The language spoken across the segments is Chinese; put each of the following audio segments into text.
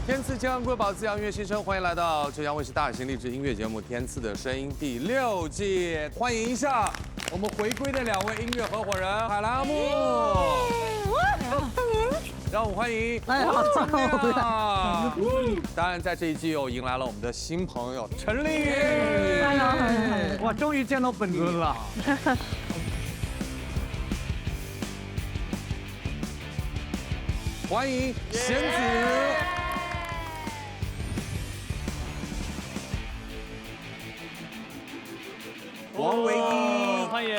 天赐健康瑰宝滋养音乐新生，欢迎来到浙江卫视大型励志音乐节目《天赐的声音》第6季，欢迎一下我们回归的2位音乐合伙人海兰阿木，让我们欢迎当然，在这一季又迎来了我们的新朋友陈丽。我终于见到本尊了。欢迎贤子。王唯一，欢迎。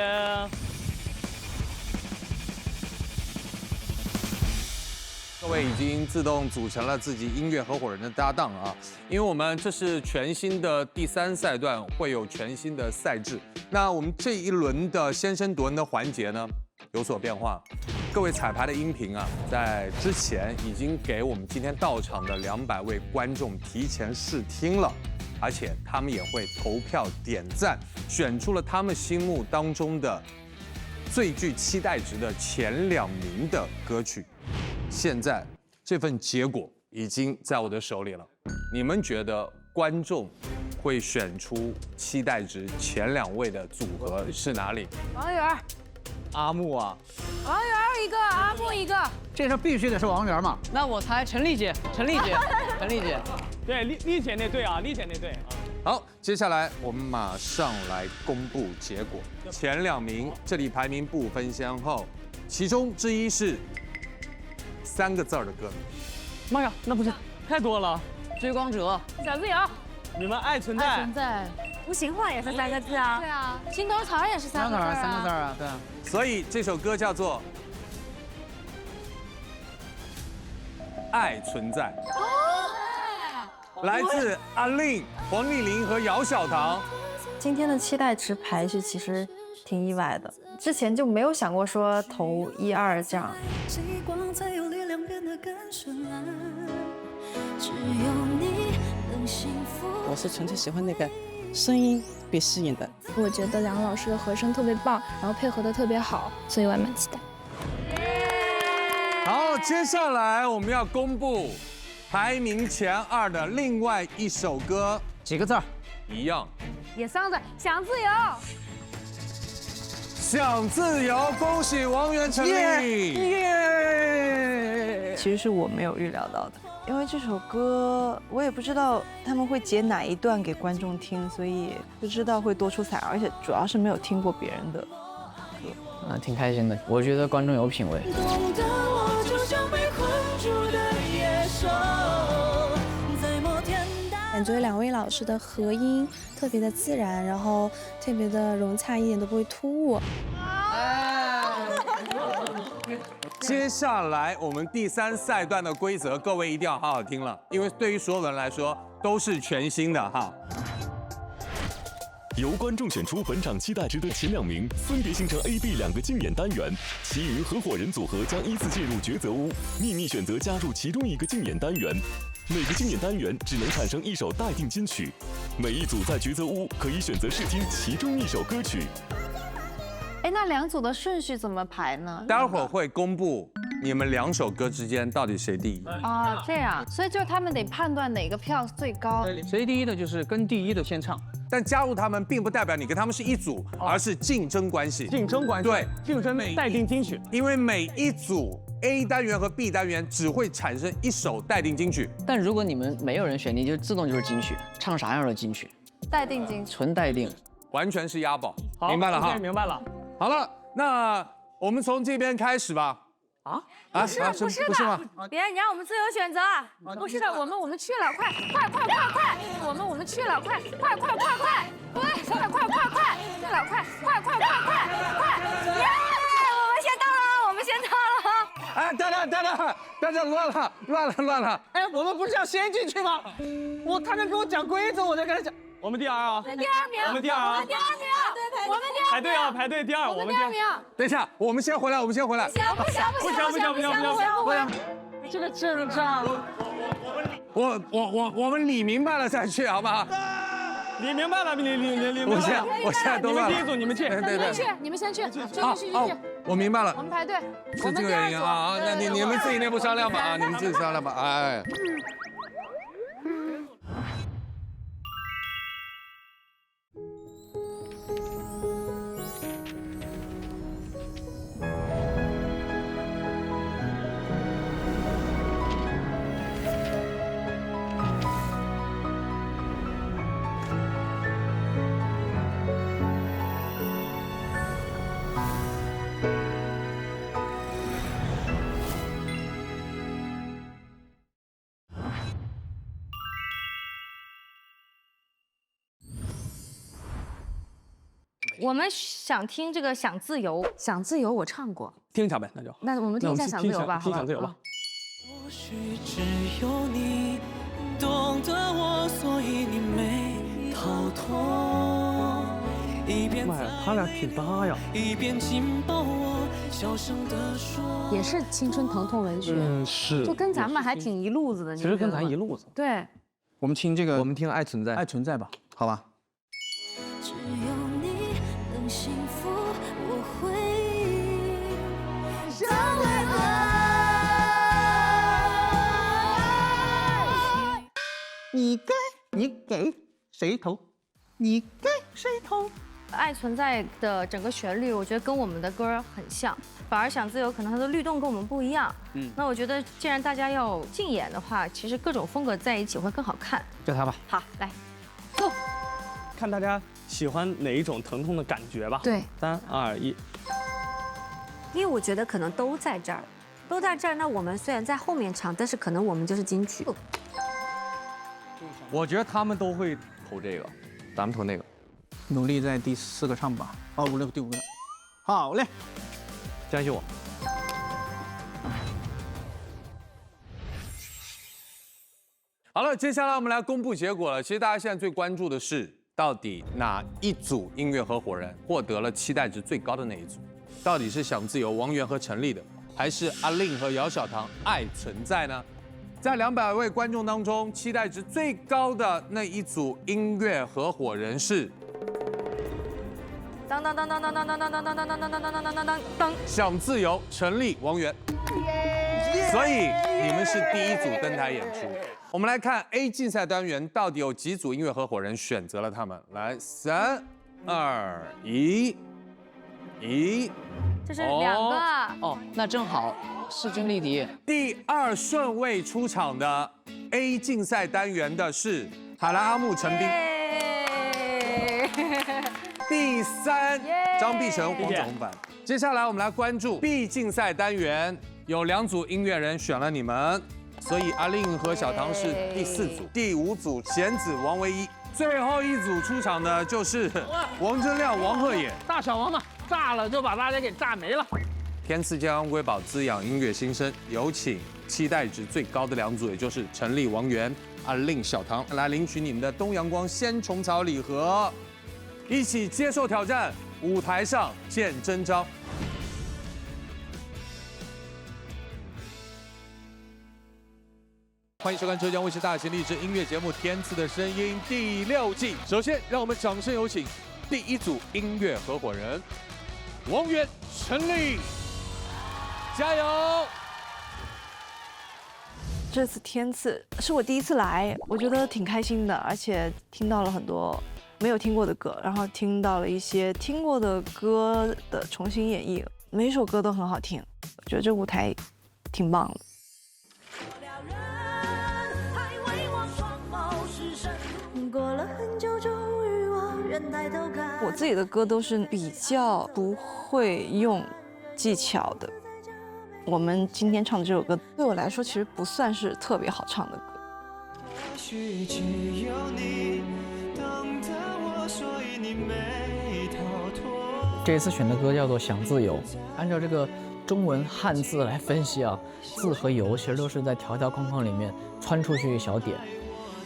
各位已经自动组成了自己音乐合伙人的搭档啊，因为我们这是全新的第3赛段，会有全新的赛制。那我们这一轮的先声夺人的环节呢，有所变化。各位彩排的音频啊，在之前已经给我们今天到场的200位观众提前试听了。而且他们也会投票点赞，选出了他们心目当中的最具期待值的前2名的歌曲。现在这份结果已经在我的手里了，你们觉得观众会选出期待值前2位的组合是哪里？王源、阿木啊，王源一个，阿木一个，这是必须得是王源嘛？那我猜陈丽姐，陈丽姐。对，丽姐那队啊，丽姐那队。好，接下来我们马上来公布结果。前2名，这里排名不分先后，其中之一是3个字的歌。妈呀，那不是太多了。追光者，小自由，你们爱存在。存在，无形化也是3个字啊。对啊，心头草也是3个字啊。3个字啊，对啊。所以这首歌叫做《爱存在》，来自阿令、黄丽玲和姚小棠。今天的期待值排序其实挺意外的，之前就没有想过说投1、2这样。我是纯粹喜欢那个声音被吸引的。我觉得梁老师的和声特别棒，然后配合的特别好，所以我还蛮期待。好，接下来我们要公布排名前2的另外一首歌，几个字？一样。也3个字，想自由。想自由，恭喜王源成立。其实是我没有预料到的，因为这首歌我也不知道他们会截哪一段给观众听，所以不知道会多出彩，而且主要是没有听过别人的歌。挺开心的，我觉得观众有品味。感觉2位老师的和音特别的自然，然后特别的融洽，一点都不会突兀。接下来我们第3赛段的规则，各位一定要好好听了，因为对于所有人来说都是全新的哈。由观众选出本场期待值的前2名，分别形成 A、B 2个竞演单元，其余合伙人组合将依次进入抉择屋，秘密选择加入其中1个竞演单元。每个竞演单元只能产生1首待定金曲，每一组在抉择屋可以选择试听其中1首歌曲。哎，那2组的顺序怎么排呢？待会儿会公布你们2首歌之间到底谁第一。啊，这样，所以就是他们得判断哪个票最高。谁第一的就是跟第一的先唱。但加入他们并不代表你跟他们是一组，而是竞争关系。竞争关系。对，竞争待定金曲。因为每一组 A 单元和 B 单元只会产生1首待定金曲。但如果你们没有人选，你就自动就是金曲，唱啥样的金曲？待定金曲。纯待定，完全是押宝。好，明白了哈。明白了。好了，那我们从这边开始吧。不是吗？别，你让我们自由选择。不是的，我们去了，快！我们去了，快！去了，快！耶！我们先到了。哎，等等，乱了！哎，我们不是要先进去吗？他们跟我讲规则，我再跟他讲。我们第2啊，第2名，我们第2啊，我们排队啊，排队第2，我们第2名。等一下，我们先回来。不行，这个阵仗，我们理明白了再去，好不好？理明白了，理明白了。我现在都乱了。你们第一组，你们去。你们先去。好，我明白了。我们排队。是这个原因啊，那你们自己内部商量吧啊，你们自己商量吧。哎，我们想听这个《想自由》，《想自由》我唱过，听一下呗，那就。那我们听一下《想自由》吧，听《想自由》吧。或许只有你懂得我，所以你没逃脱。一边妈呀，他俩挺搭呀！一边紧抱我，小声地说。也是青春疼痛文学，是，就跟咱们还挺一路子的。其实跟咱一路子。对，我们听这个，我们听《爱存在》，爱存在吧，好吧。只有你能幸福，我会让为何？你给谁投？你给谁投？爱存在的整个旋律，我觉得跟我们的歌很像，反而想自由可能它的律动跟我们不一样。那我觉得既然大家要竞演的话，其实各种风格在一起会更好看。就他吧。好，来，走。看大家喜欢哪一种疼痛的感觉吧。对，3、2、1。因为我觉得可能都在这儿，都在这儿。那我们虽然在后面唱，但是可能我们就是金曲。我觉得他们都会投这个，咱们投那个。努力在第4个唱吧。哦，第5个。好嘞，相信我。好了，接下来我们来公布结果了。其实大家现在最关注的是，到底哪一组音乐合伙人获得了期待值最高的那一组？到底是想自由王源和陈粒的，还是阿令和姚小棠爱存在呢？在200位观众当中，期待值最高的那一组音乐合伙人是。当当当当当当当当当当当当当当当当当当，想自由，陈粒、王源。所以你们是第1组登台演出。我们来看 A 竞赛单元到底有几组音乐合伙人选择了他们。来，3、2、1，这是2个。哦，那正好势均力敌。第2顺位出场的 A 竞赛单元的是海兰、阿木、陈斌。第3，张碧晨、黄子弘凡。接下来我们来关注 B 竞赛单元，有2组音乐人选了你们，所以阿令和小棠是第4组。第5组弦子王唯一，最后一组出场的就是王铮亮、王鹤野。大小王嘛，炸了就把大家给炸没了。天赐健康瑰宝，滋养音乐新生。有请期待值最高的2组，也就是陈粒、王源、阿令、小棠，来领取你们的东阳光鲜虫草礼盒，一起接受挑战，舞台上见真章。欢迎收看浙江卫视大型励志音乐节目《天赐的声音》第6季。首先，让我们掌声有请第1组音乐合伙人王源、陈粒，加油！这次天赐是我第1次来，我觉得挺开心的，而且听到了很多没有听过的歌，然后听到了一些听过的歌的重新演绎，每一首歌都很好听，我觉得这舞台挺棒的。过了很久，终于我人抬头看。我自己的歌都是比较不会用技巧的。我们今天唱的这首歌，对我来说其实不算是特别好唱的歌。或许只有你懂得我，所以你没逃脱。这一次选的歌叫做《想自由》，按照这个中文汉字来分析啊，自和由其实都是在条条框框里面穿出去一小点。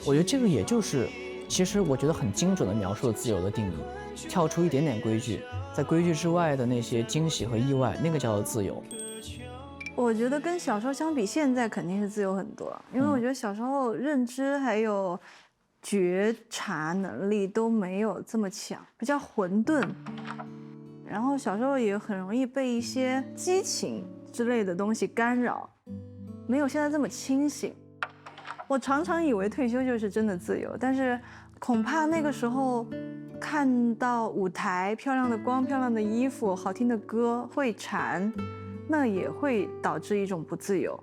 我觉得这个也就是，其实我觉得很精准的描述了自由的定义，跳出一点点规矩，在规矩之外的那些惊喜和意外，那个叫做自由。我觉得跟小时候相比，现在肯定是自由很多，因为我觉得小时候认知还有觉察能力都没有这么强，比较混沌。然后小时候也很容易被一些激情之类的东西干扰，没有现在这么清醒。我常常以为退休就是真的自由，但是恐怕那个时候看到舞台、漂亮的光、漂亮的衣服、好听的歌会馋，那也会导致一种不自由。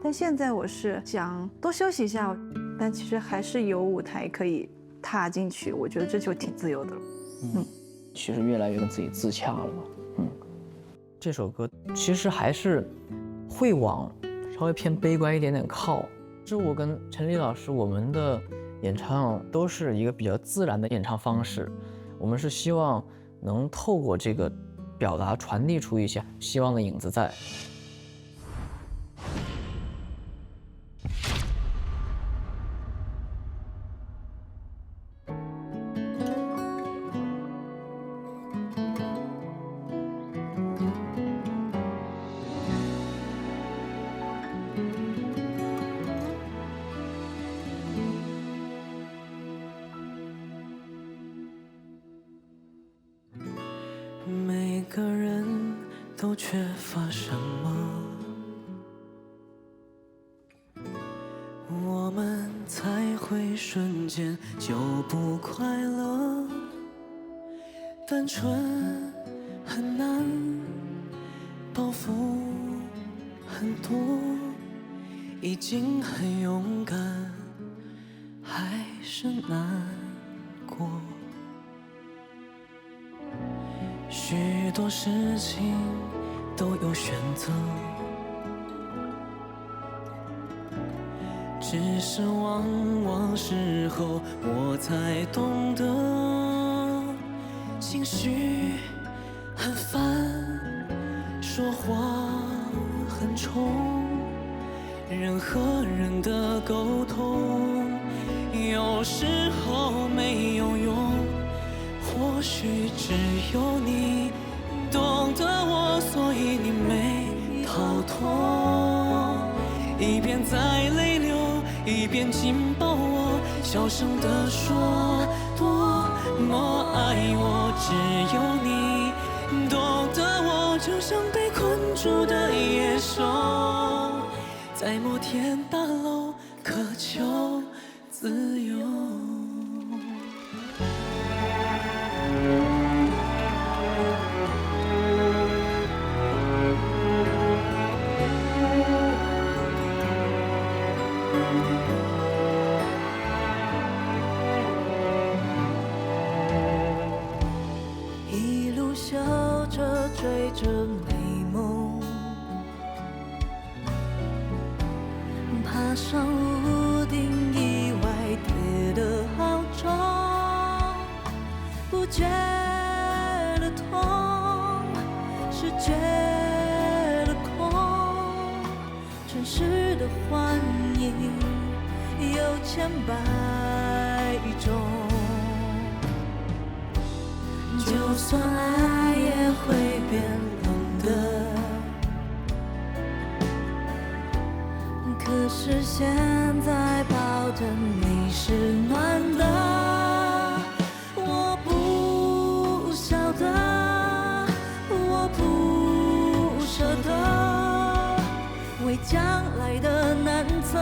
但现在我是想多休息一下，但其实还是有舞台可以踏进去，我觉得这就挺自由的了。其实越来越跟自己自洽了。这首歌其实还是会往稍微偏悲观一点点靠。是我跟陈粒老师，我们的演唱都是一个比较自然的演唱方式。我们是希望能透过这个表达传递出一些希望的影子在。每个人都缺乏什么，我们才会瞬间就不快乐。单纯很难，包袱很多，已经很勇敢，还是难过。许多事情都有选择，只是往往事后我才懂得，情绪很烦，说话很冲，人和人的沟通有时候没有用。或许只有你懂得我，所以你没逃脱。一边在泪流，一边紧抱我，小声地说多么爱我。只有你懂得我，就像被困住的野兽，在摩天大楼渴求自由。一路笑着追着美梦，爬上屋顶，意外跌得好重，不觉得痛，是觉得空。城市的幻影有千百种，就算爱也会变冷的，可是现在抱着你是暖的。我不晓得，我不舍得，为将来的难测，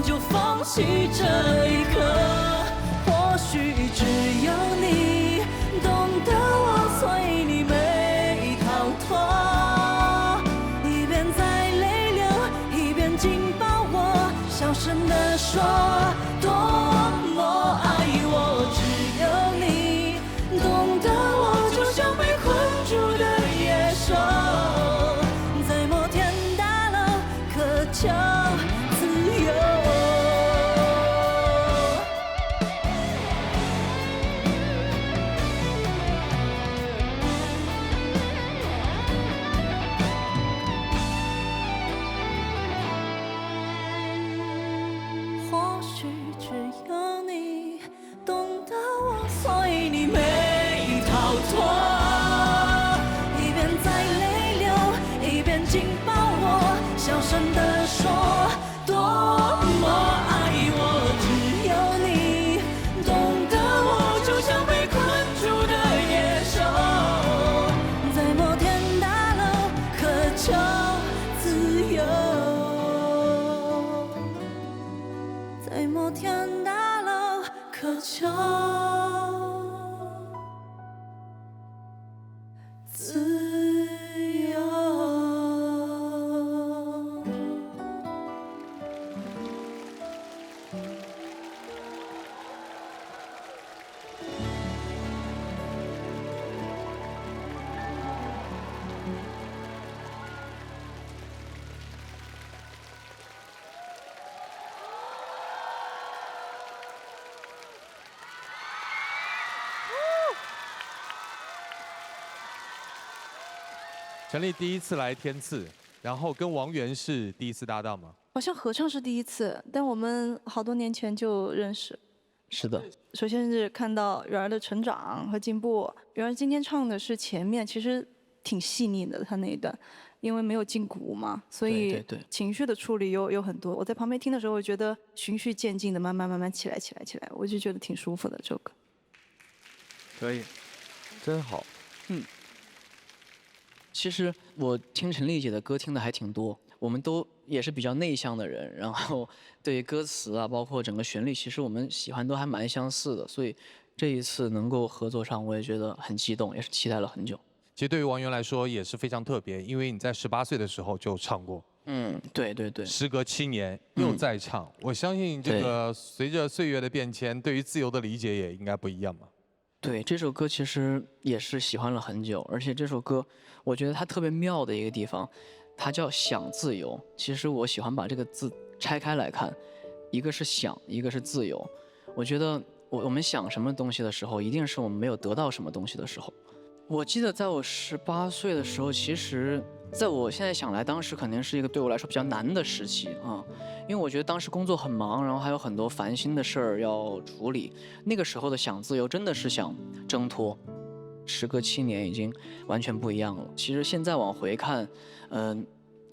就放弃这一刻。或许只有你懂得我，所以你没逃脱。一边在泪流，一边紧抱我，小声地说多么爱我。只有你懂得我，就像被困住的野兽，在摩天大楼渴求自由。或许只有你懂得我，所以你没逃脱。一边在泪流，一边紧抱我，小声地说多么爱我。只有你懂得我，就像被困住的野兽，在摩天大楼渴求自由，在摩天大楼渴求自由。陈丽第一次来天赐，然后跟王源是第一次搭档吗？好像合唱是第一次，但我们好多年前就认识。是的，首先是看到媛儿的成长和进步。媛儿今天唱的是前面，其实挺细腻的，她那一段，因为没有进鼓嘛，所以情绪的处理有很多。我在旁边听的时候，我觉得循序渐进的，慢慢起来，我就觉得挺舒服的这首歌。可以，真好。其实我听陈丽姐的歌听的还挺多，我们都也是比较内向的人，然后对歌词啊，包括整个旋律，其实我们喜欢都还蛮相似的，所以这一次能够合作上，我也觉得很激动，也是期待了很久。其实对于王源来说也是非常特别，因为你在18岁的时候就唱过。对。时隔7年又再唱，我相信这个随着岁月的变迁，对于自由的理解也应该不一样吧。对，这首歌其实也是喜欢了很久，而且这首歌我觉得它特别妙的一个地方，它叫想自由。其实我喜欢把这个字拆开来看，一个是想，一个是自由。我觉得我们想什么东西的时候，一定是我们没有得到什么东西的时候。我记得在我18岁的时候，其实在我现在想来，当时肯定是一个对我来说比较难的时期啊，因为我觉得当时工作很忙，然后还有很多烦心的事儿要处理。那个时候的想自由，真的是想挣脱。时隔7年，已经完全不一样了。其实现在往回看，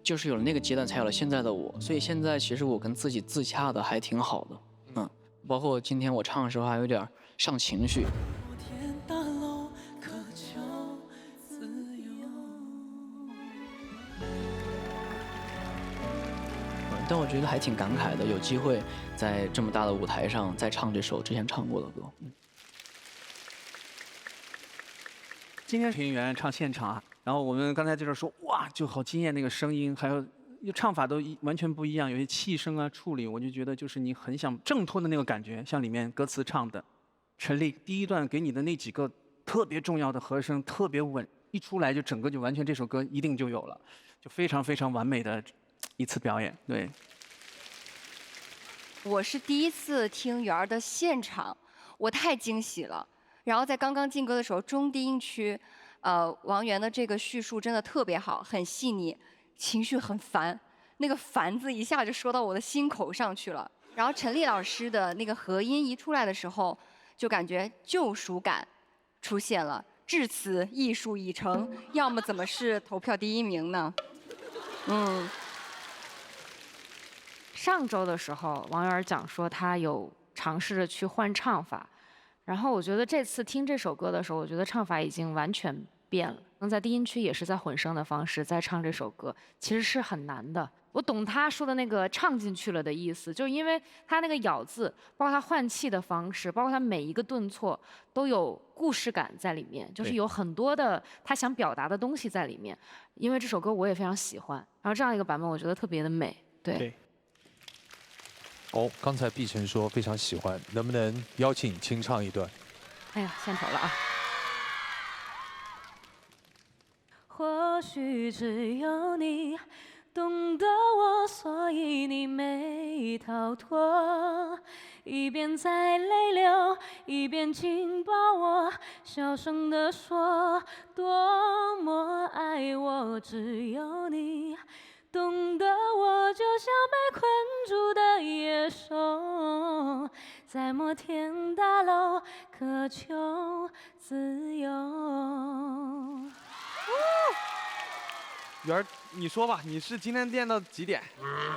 就是有了那个阶段，才有了现在的我。所以现在其实我跟自己自洽的还挺好的，包括今天我唱的时候还有点上情绪。但我觉得还挺感慨的，有机会在这么大的舞台上再唱这首之前唱过的歌。今天田园唱现场啊，然后我们刚才在这说，哇，就好惊艳那个声音，还有唱法都完全不一样，有些气声啊处理，我就觉得就是你很想挣脱的那个感觉，像里面歌词唱的，陈丽第一段给你的那几个特别重要的和声特别稳，一出来就整个就完全这首歌一定就有了，就非常非常完美的一次表演。对，我是第一次听媛儿的现场，我太惊喜了。然后在刚刚进歌的时候，中低音区，王源的这个叙述真的特别好，很细腻，情绪很烦，那个烦字一下就说到我的心口上去了。然后陈丽老师的那个和音一出来的时候，就感觉救赎感出现了。至此艺术已成，要么怎么是投票第1名呢？上周的时候，王源讲说他有尝试着去换唱法，然后我觉得这次听这首歌的时候，我觉得唱法已经完全变了。在低音区也是在混声的方式在唱这首歌，其实是很难的。我懂他说的那个唱进去了的意思，就是因为他那个咬字，包括他换气的方式，包括他每一个顿挫都有故事感在里面，就是有很多的他想表达的东西在里面。因为这首歌我也非常喜欢，然后这样一个版本我觉得特别的美。对。刚才碧晨说非常喜欢，能不能邀请你清唱一段？哎呀，献丑了啊！或许只有你懂得我，所以你没逃脱。一边在泪流，一边紧抱我，小声地说多么爱我。只有你懂得我，就像被困住的野兽，在摩天大楼渴求自由。媛儿，你说吧，你是今天练到几点？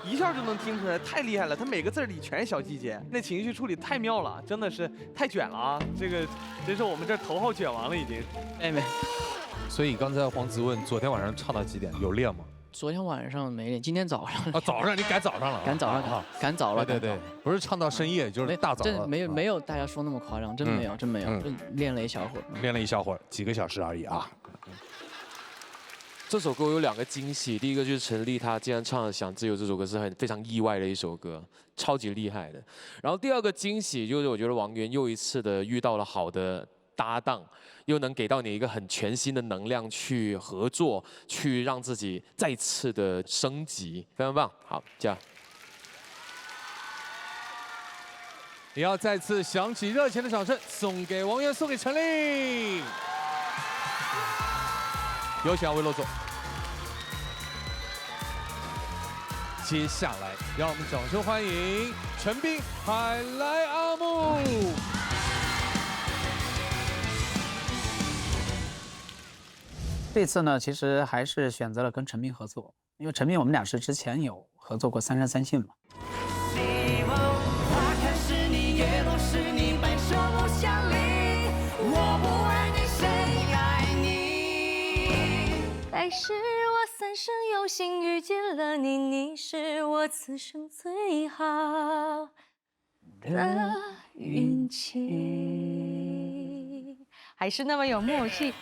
一下就能听出来，太厉害了！他每个字里全是小细节，那情绪处理太妙了，真的是太卷了啊！这个真是我们这头号卷王了已经。没。所以刚才黄子问，昨天晚上唱到几点？有练吗？昨天晚上没练，今天早上。早上你赶早上了？赶早上，赶早了。对，不是唱到深夜，就是大早了。真没有大家说那么夸张，真没有，就练了一小会儿。练了一小会儿，几个小时而已啊。这首歌有2个惊喜，第一个就是陈丽她竟然唱了《想自由》这首歌是非常意外的一首歌，超级厉害的。然后第2个惊喜就是我觉得王源又一次的遇到了好的搭档，又能给到你一个很全新的能量去合作，去让自己再次的升级，非常棒。好，这样。也要再次响起热情的掌声，送给王源，送给陈丽。有请魏洛总。接下来，让我们掌声欢迎陈斌、海来阿木。这次呢，其实还是选择了跟陈斌合作，因为陈斌我们俩是之前有合作过《三生三世》嘛。希望花开是你，叶落是你，白首不相离。我不爱你，谁爱你？来世我三生有幸遇见了你，你是我此生最好的运气。还是那么有默契。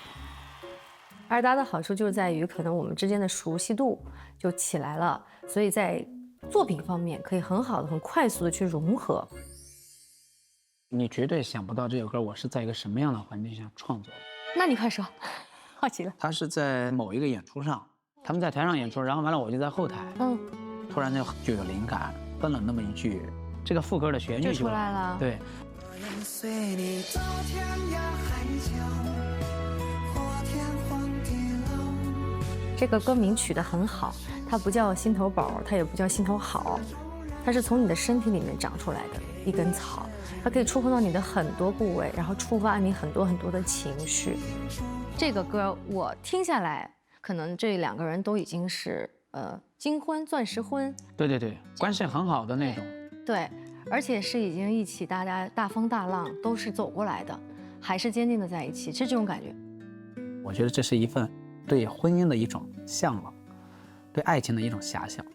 二搭的好处就是在于，可能我们之间的熟悉度就起来了，所以在作品方面可以很好的、很快速的去融合。你绝对想不到这首歌我是在一个什么样的环境下创作的。那你快说，好奇了。他是在某一个演出上，他们在台上演出，然后完了我就在后台，突然就有灵感，哼了那么一句，这个副歌的旋律就出来了。对。随你到天涯海角。这个歌名取得很好，它不叫心头宝，它也不叫心头好，它是从你的身体里面长出来的一根草，它可以触碰到你的很多部位，然后触发你很多很多的情绪。这个歌我听下来，可能这两个人都已经是金婚、钻石婚。对对对，关系很好的那种。对，而且是已经一起大家大风大浪都是走过来的，还是坚定的在一起，是这种感觉。我觉得这是一份对婚姻的一种向往，对爱情的一种遐想，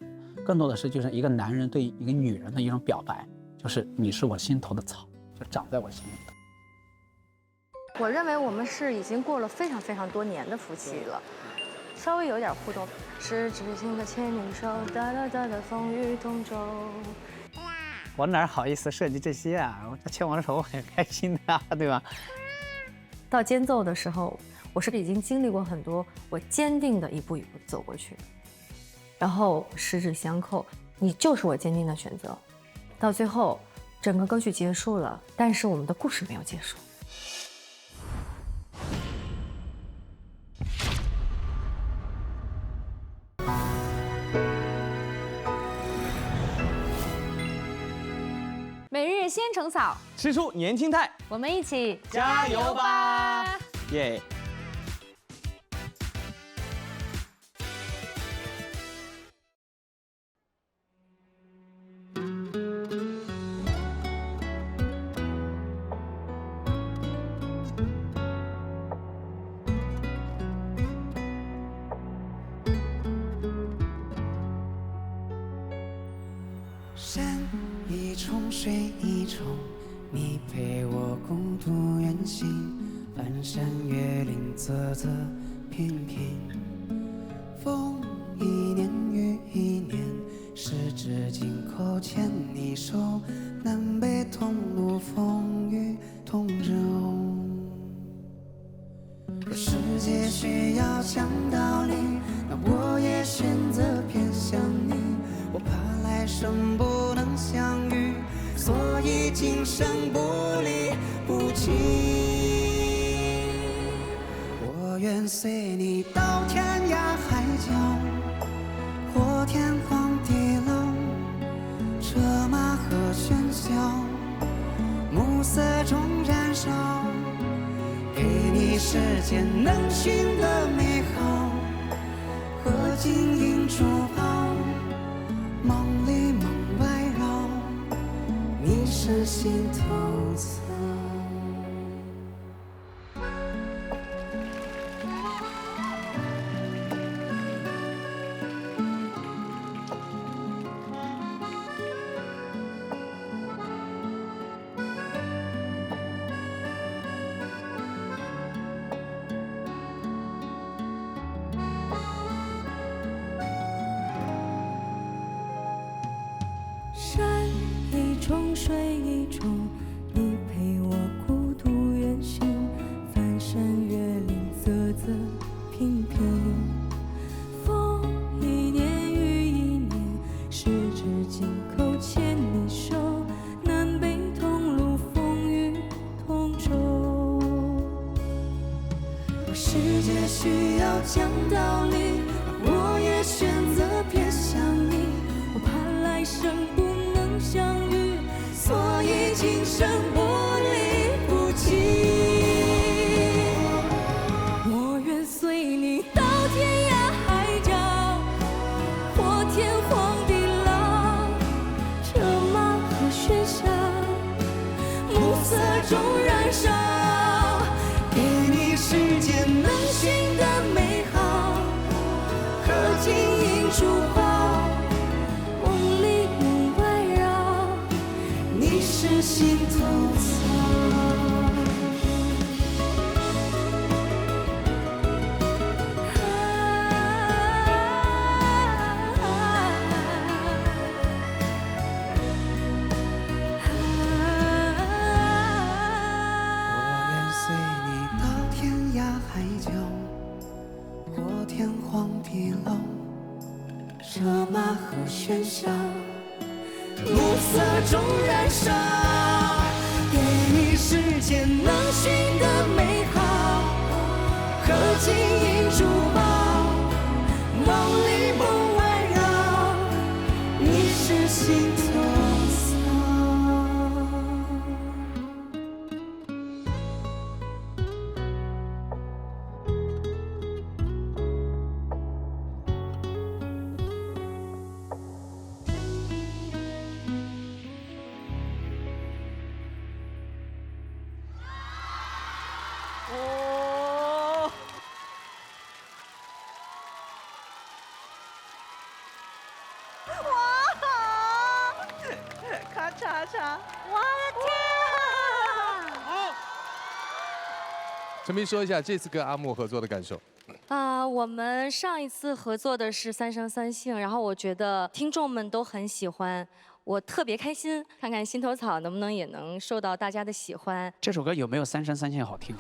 更多的是就是一个男人对一个女人的一种表白，就是你是我心头的草，就长在我心里的。我认为我们是已经过了非常非常多年的夫妻了，稍微有点互动。十指紧的牵你手，哒哒哒的风雨同舟。我哪好意思设计这些啊？他牵我的手，我很开心的啊，对吧？到间奏的时候，我是已经经历过很多，我坚定的一步一步走过去，然后十指相扣，你就是我坚定的选择。到最后，整个歌曲结束了，但是我们的故事没有结束。每日鲜橙草，吃出年轻态，我们一起加油吧！耶！山一重，水一重，你陪我共度远行。翻山越岭，泽泽平平。风一年，雨一年，十指紧扣牵你手，南北同路，风雨同舟。若世界需要讲道理，那我也选择偏向你。我怕来生不能相遇，所以今生不离不弃。我愿随你到天涯海角，或天荒地老，车马和喧嚣，暮色中燃烧，给你世间能寻的美好和金银珠宝。梦里梦外绕，你是心头草。山一重，水一重，你陪我孤独远行，翻山越岭，泽泽平平。风一年，雨一年，十指紧扣牵你手，南北同路，风雨同舟。若世界需要讲道理，我也选择偏向你。我生不能相遇，所以今生不离不弃。我愿随你到天涯海角，或天荒地老，车马和喧嚣，暮色中燃烧，给你世间能寻的美好和金银珠宝，梦里梦外绕，你是心头草。我愿随你到天涯海角，过天荒地老，车马和喧嚣，暮色中燃烧，给你世间能寻的美好和金银珠宝，梦里梦外绕，你是心头草。哦，哇！咔嚓嚓！我的天啊！陈明说一下这次跟阿木合作的感受。我们上一次合作的是《三生三性》，然后我觉得听众们都很喜欢，我特别开心。看看《心头草》能不能也能受到大家的喜欢。这首歌有没有《三生三性》好听？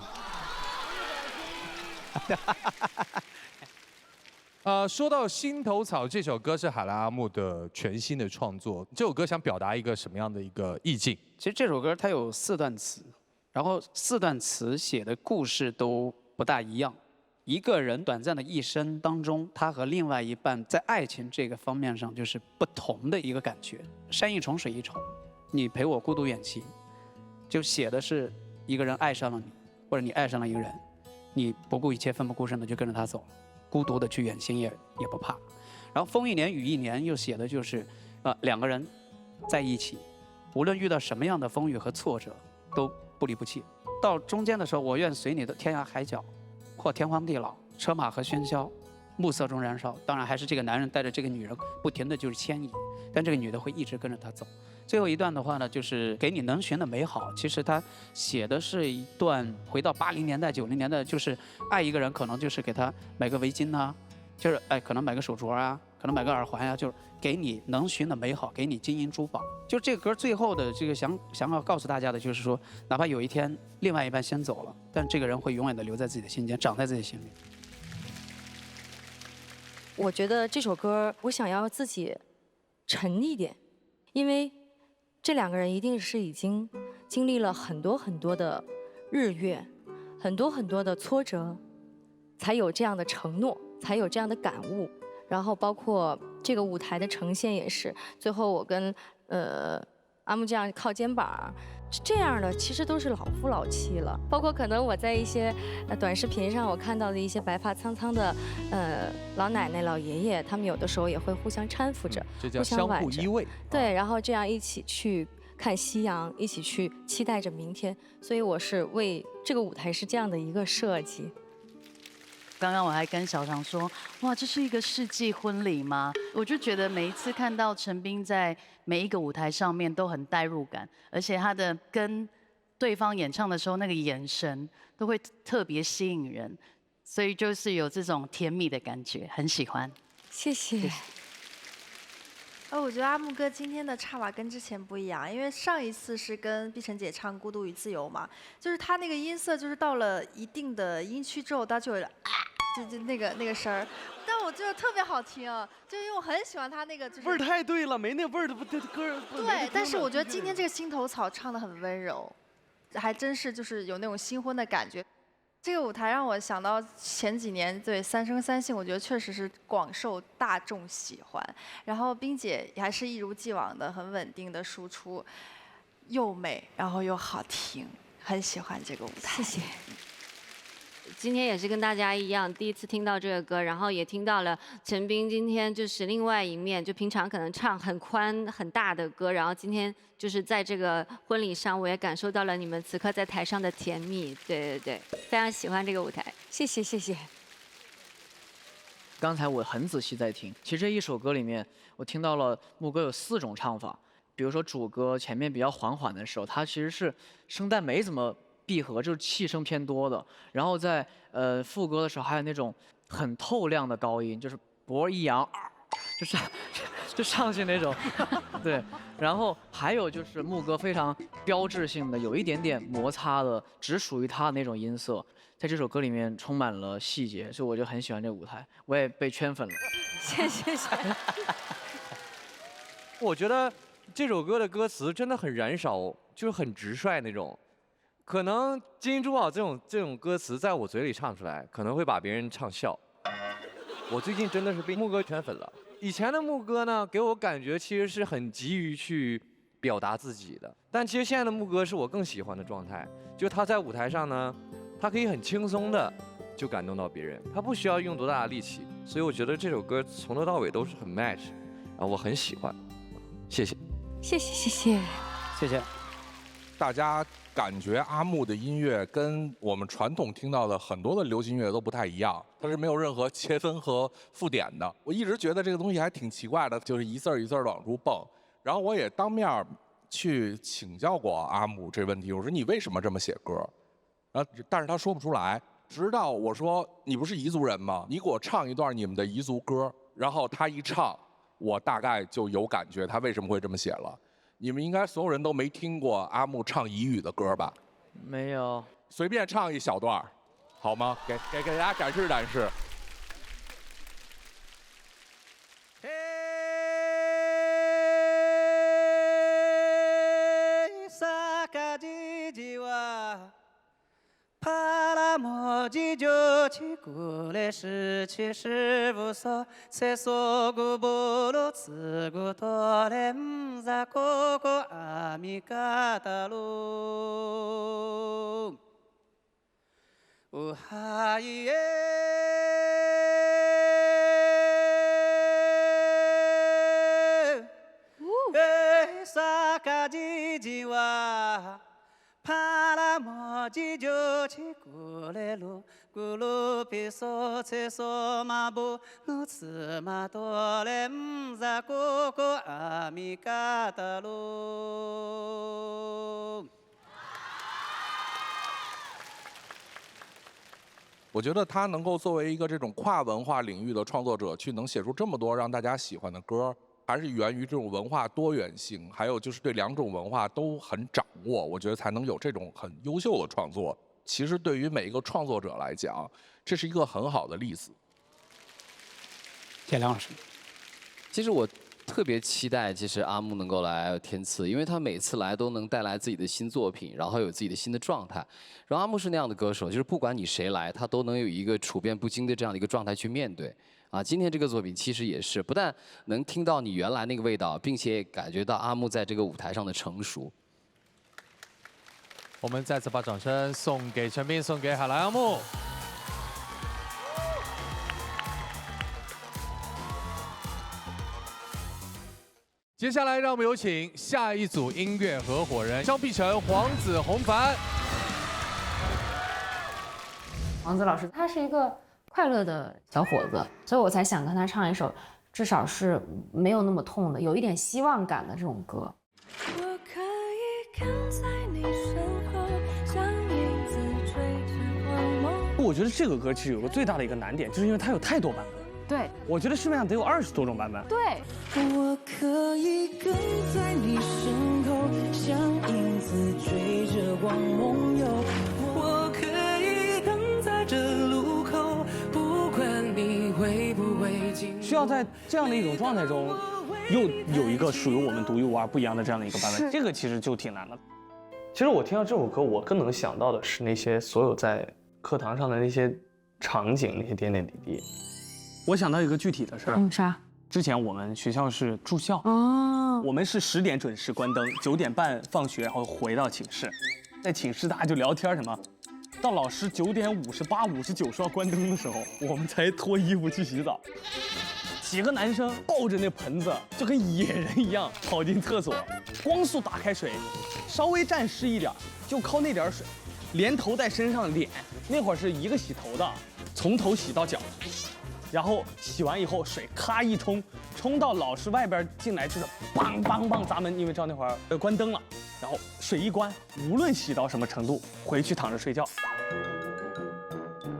说到《心头草》这首歌是海兰阿木的全新的创作，这首歌想表达一个什么样的一个意境？其实这首歌它有4段词，然后4段词写的故事都不大一样。一个人短暂的一生当中，他和另外一半在爱情这个方面上就是不同的一个感觉。山一重水一重，你陪我孤独远行，就写的是一个人爱上了你，或者你爱上了一个人，你不顾一切奋不顾身的就跟着他走了，孤独的去远行也不怕。然后风一年雨一年又写的就是2个人在一起，无论遇到什么样的风雨和挫折都不离不弃。到中间的时候，我愿随你的天涯海角，或天荒地老，车马和喧嚣，暮色中燃烧。当然还是这个男人带着这个女人不停的就是牵引，但这个女的会一直跟着他走。最后一段的话呢，就是给你能寻的美好。其实他写的是一段回到80年代90年代，就是爱一个人可能就是给他买个围巾啊，就是可能买个手镯啊，可能买个耳环呀，就是给你能寻的美好，给你金银珠宝。就这个歌最后的这个想要告诉大家的就是说，哪怕有一天另外一半先走了，但这个人会永远的留在自己的心间，长在自己心里。我觉得这首歌我想要自己沉一点，因为这2个人一定是已经经历了很多很多的日月，很多很多的挫折，才有这样的承诺，才有这样的感悟。然后包括这个舞台的呈现也是，最后我跟阿木这样靠肩膀，这样的其实都是老夫老妻了。包括可能我在一些短视频上我看到的一些白发苍苍的老奶奶老爷爷，他们有的时候也会互相搀扶着，这叫相互依偎。对，然后这样一起去看夕阳，一起去期待着明天。所以我是为这个舞台是这样的一个设计。刚刚我还跟小常说，哇，这是一个世纪婚礼吗？我就觉得每一次看到陈彬在每一个舞台上面都很代入感，而且他的跟对方演唱的时候那个眼神都会特别吸引人，所以就是有这种甜蜜的感觉，很喜欢。谢谢。我觉得阿木哥今天的唱法跟之前不一样，因为上一次是跟碧晨姐唱《孤独与自由》嘛，就是他那个音色，就是到了一定的音区之后，他就有就那个声儿，但我觉得特别好听，就因为我很喜欢他那个就是味儿太对了，没那味儿的不这歌。对，但是我觉得今天这个心头草唱得很温柔，还真是就是有那种新婚的感觉。这个舞台让我想到前几年对《三生三幸》，我觉得确实是广受大众喜欢。然后冰姐还是一如既往的很稳定的输出，又美然后又好听，很喜欢这个舞台。谢谢。今天也是跟大家一样，第一次听到这个歌，然后也听到了陈冰今天就是另外一面，就平常可能唱很宽很大的歌，然后今天就是在这个婚礼上，我也感受到了你们此刻在台上的甜蜜。对对对，非常喜欢这个舞台，谢谢谢谢。刚才我很仔细在听，其实这一首歌里面，我听到了牧歌有4种唱法。比如说主歌前面比较缓缓的时候，它其实是声带没怎么闭合，就是气声偏多的。然后在副歌的时候，还有那种很透亮的高音，就是脖一扬，就上去那种。对，然后还有就是牧歌非常标志性的，有一点点摩擦的，只属于它的那种音色，在这首歌里面充满了细节，所以我就很喜欢这个舞台，我也被圈粉了。谢谢。我觉得这首歌的歌词真的很燃烧，就是很直率那种。可能金银珠宝这种歌词在我嘴里唱出来，可能会把别人唱笑。我最近真的是被牧歌圈粉了。以前的牧歌呢，给我感觉其实是很急于去表达自己的，但其实现在的牧歌是我更喜欢的状态。就他在舞台上呢，他可以很轻松的就感动到别人，他不需要用多大的力气。所以我觉得这首歌从头到尾都是很 match， 然后我很喜欢。谢谢。谢谢谢谢谢谢。大家感觉阿木的音乐跟我们传统听到的很多的流行音乐都不太一样，它是没有任何切分和附点的。我一直觉得这个东西还挺奇怪的，就是一字儿一字儿的往出蹦。然后我也当面去请教过阿木这问题，我说你为什么这么写歌？然后但是他说不出来。直到我说你不是彝族人吗？你给我唱一段你们的彝族歌。然后他一唱，我大概就有感觉他为什么会这么写了。你们应该所有人都没听过阿木唱彝语的歌吧？没有，随便唱一小段，好吗？给大家展示展示。帕拉莫吉就起古来是去事务所，在所古布鲁茨古多来唔在哥哥阿米嘎达路，乌哈耶。萨卡吉吉哇。帕拉莫吉就起古来路，古路比索在索马布努茨马多来唔在哥哥阿米嘎达路。我觉得他能够作为一个这种跨文化领域的创作者，去能写出这么多让大家喜欢的歌。还是源于这种文化多元性，还有就是对2种文化都很掌握，我觉得才能有这种很优秀的创作。其实对于每一个创作者来讲，这是一个很好的例子。谢谢梁老师。其实我特别期待，其实阿木能够来天赐，因为他每次来都能带来自己的新作品，然后有自己的新的状态。然后阿木是那样的歌手，就是不管你谁来，他都能有一个处变不惊的这样的一个状态去面对。啊，今天这个作品其实也是，不但能听到你原来那个味道，并且感觉到阿木在这个舞台上的成熟。我们再次把掌声送给陈冰，送给海蓝阿木。接下来，让我们有请下一组音乐合伙人张碧晨、黄子弘凡。黄子老师，他是一个快乐的小伙子，所以我才想跟他唱一首至少是没有那么痛的，有一点希望感的这种歌。我可以跟在你身后，像影子追着光梦。我觉得这个歌其实有个最大的一个难点，就是因为它有太多版本。对，我觉得市面上得有20多种版本。对，我可以跟在你身后，像影子追着光梦游。我可以等在这路口，不管你会不会进。需要在这样的一种状态中，又有一个属于我们独一无二、不一样的这样的一个版本，这个其实就挺难的。其实我听到这首歌，我更能想到的是那些所有在课堂上的那些场景，那些点点滴滴。我想到一个具体的事儿。啥？之前我们学校是住校，我们是10点准时关灯，9点半放学，然后回到寝室，在寝室大家就聊天什么。到老师9点58、59说要关灯的时候，我们才脱衣服去洗澡。几个男生抱着那盆子，就跟野人一样跑进厕所，光速打开水，稍微沾湿一点，就靠那点水，连头带身上脸。那会儿是一个洗头的，从头洗到脚，然后洗完以后水咔一冲，冲到老师外边进来就是梆梆梆砸门，因为知道那会儿关灯了，然后水一关，无论洗到什么程度，回去躺着睡觉。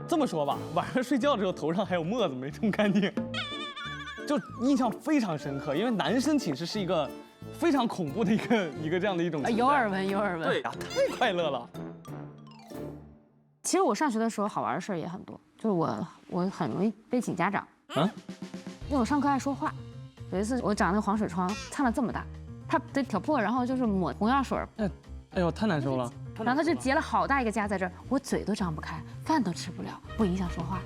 这么说吧，晚上睡觉的时候头上还有沫子没冲干净，就印象非常深刻。因为男生寝室是一个非常恐怖的一个这样的一种。有耳闻，有耳闻。对呀，太快乐了。其实我上学的时候好玩的事儿也很多，就是我很容易被请家长。因为我上课爱说话。有一次我长那个黄水疮，烫了这么大，他得挑破，然后就是抹红药水。哎呦，太难受了。然后他就结了好大一个痂在这儿，我嘴都张不开，饭都吃不了，不影响说话。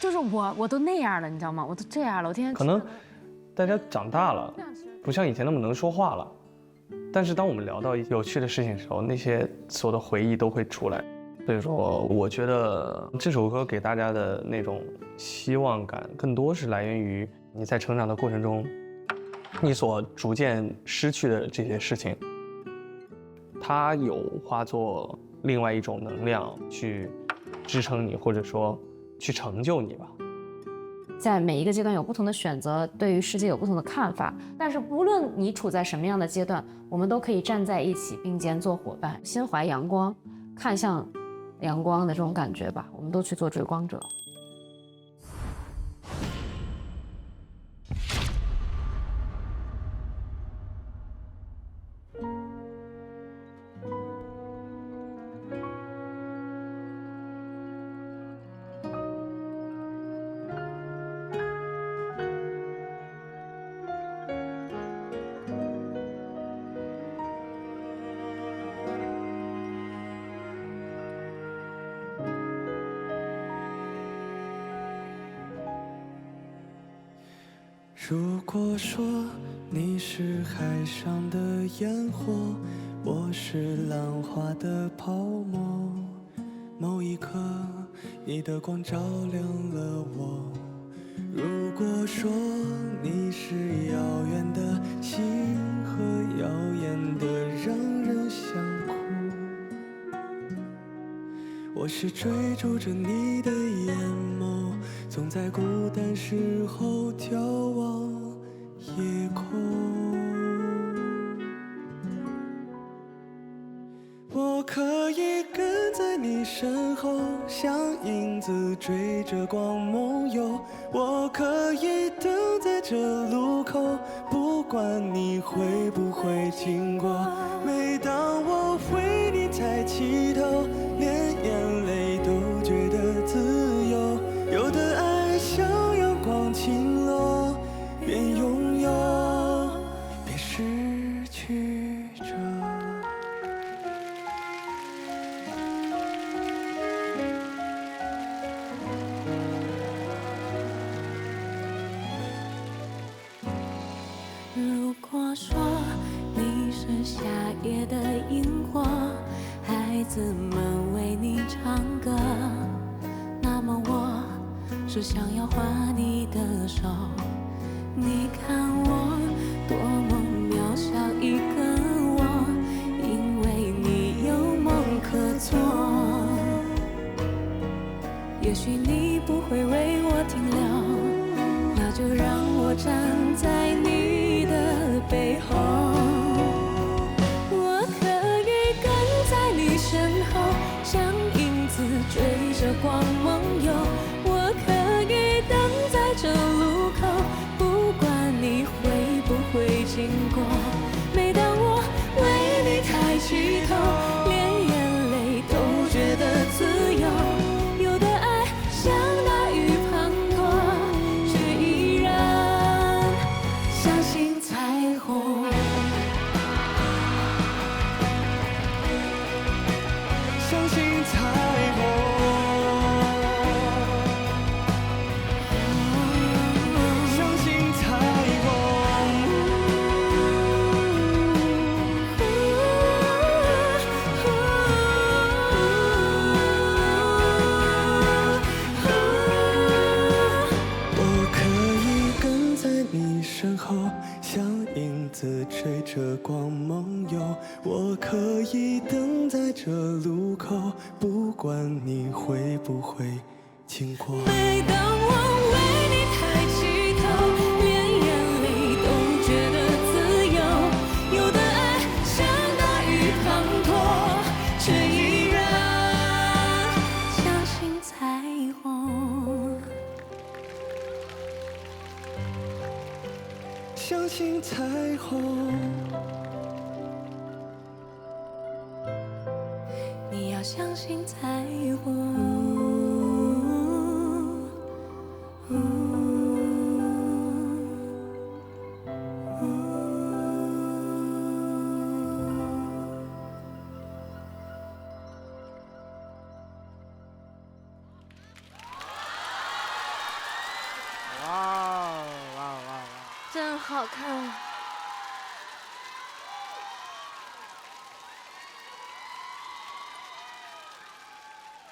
就是我都那样了，你知道吗？我都这样了，我天天。可能大家长大了，不像以前那么能说话了。但是当我们聊到有趣的事情的时候，那些所有的回忆都会出来。所以说，我觉得这首歌给大家的那种希望感，更多是来源于你在成长的过程中，你所逐渐失去的这些事情。它有化作另外一种能量去支撑你，或者说去成就你吧。在每一个阶段有不同的选择，对于世界有不同的看法，但是无论你处在什么样的阶段，我们都可以站在一起并肩做伙伴，心怀阳光，看向阳光的这种感觉吧，我们都去做追光者。如果说你是海上的烟火，我是浪花的泡沫，某一刻你的光照亮了我。如果说你是遥远的星河，耀眼的让人想哭，我是追逐着你的眼眸，总在孤单时候眺望夜空。我可以跟在你身后，像影子追着光梦游。我可以等在这路口，不管你会不会经过。每当我为你抬起头，连眼泪都觉得自由。有的爱像阳光倾落，边拥有边失去着。如果说你是夏夜的萤火，孩子们为你唱歌，那么我是想要画你的手。你看我多么渺小一个我，因为你有梦可做。也许你不会为我停留，那就让我站在你的背后。我可以跟在你身后，像影子追着光梦游。我可以等在这路口，不管你会不影子追着光梦游，我可以等在这路口，不管你会不会经过。每当我为你抬起头，连眼泪都觉得自由，有的爱像大雨滂沱，却依然相信彩虹。相信彩虹，你要相信彩虹。真好看。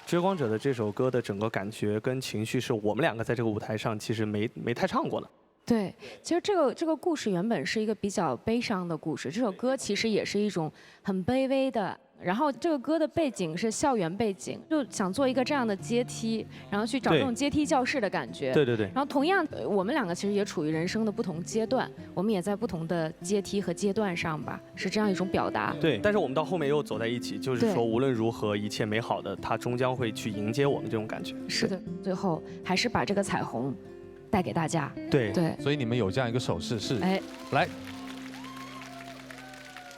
追光者的这首歌的整个感觉跟情绪是我们两个在这个舞台上其实没太唱过的。对，其实这个故事原本是一个比较悲伤的故事，这首歌其实也是一种很卑微的。然后这个歌的背景是校园背景，就想做一个这样的阶梯，然后去找这种阶梯教室的感觉。对对对。然后同样，我们两个其实也处于人生的不同阶段，我们也在不同的阶梯和阶段上吧，是这样一种表达。对，但是我们到后面又走在一起，就是说无论如何一切美好的，它终将会去迎接我们这种感觉。是的，最后还是把这个彩虹带给大家。对对。所以你们有这样一个手势是，来。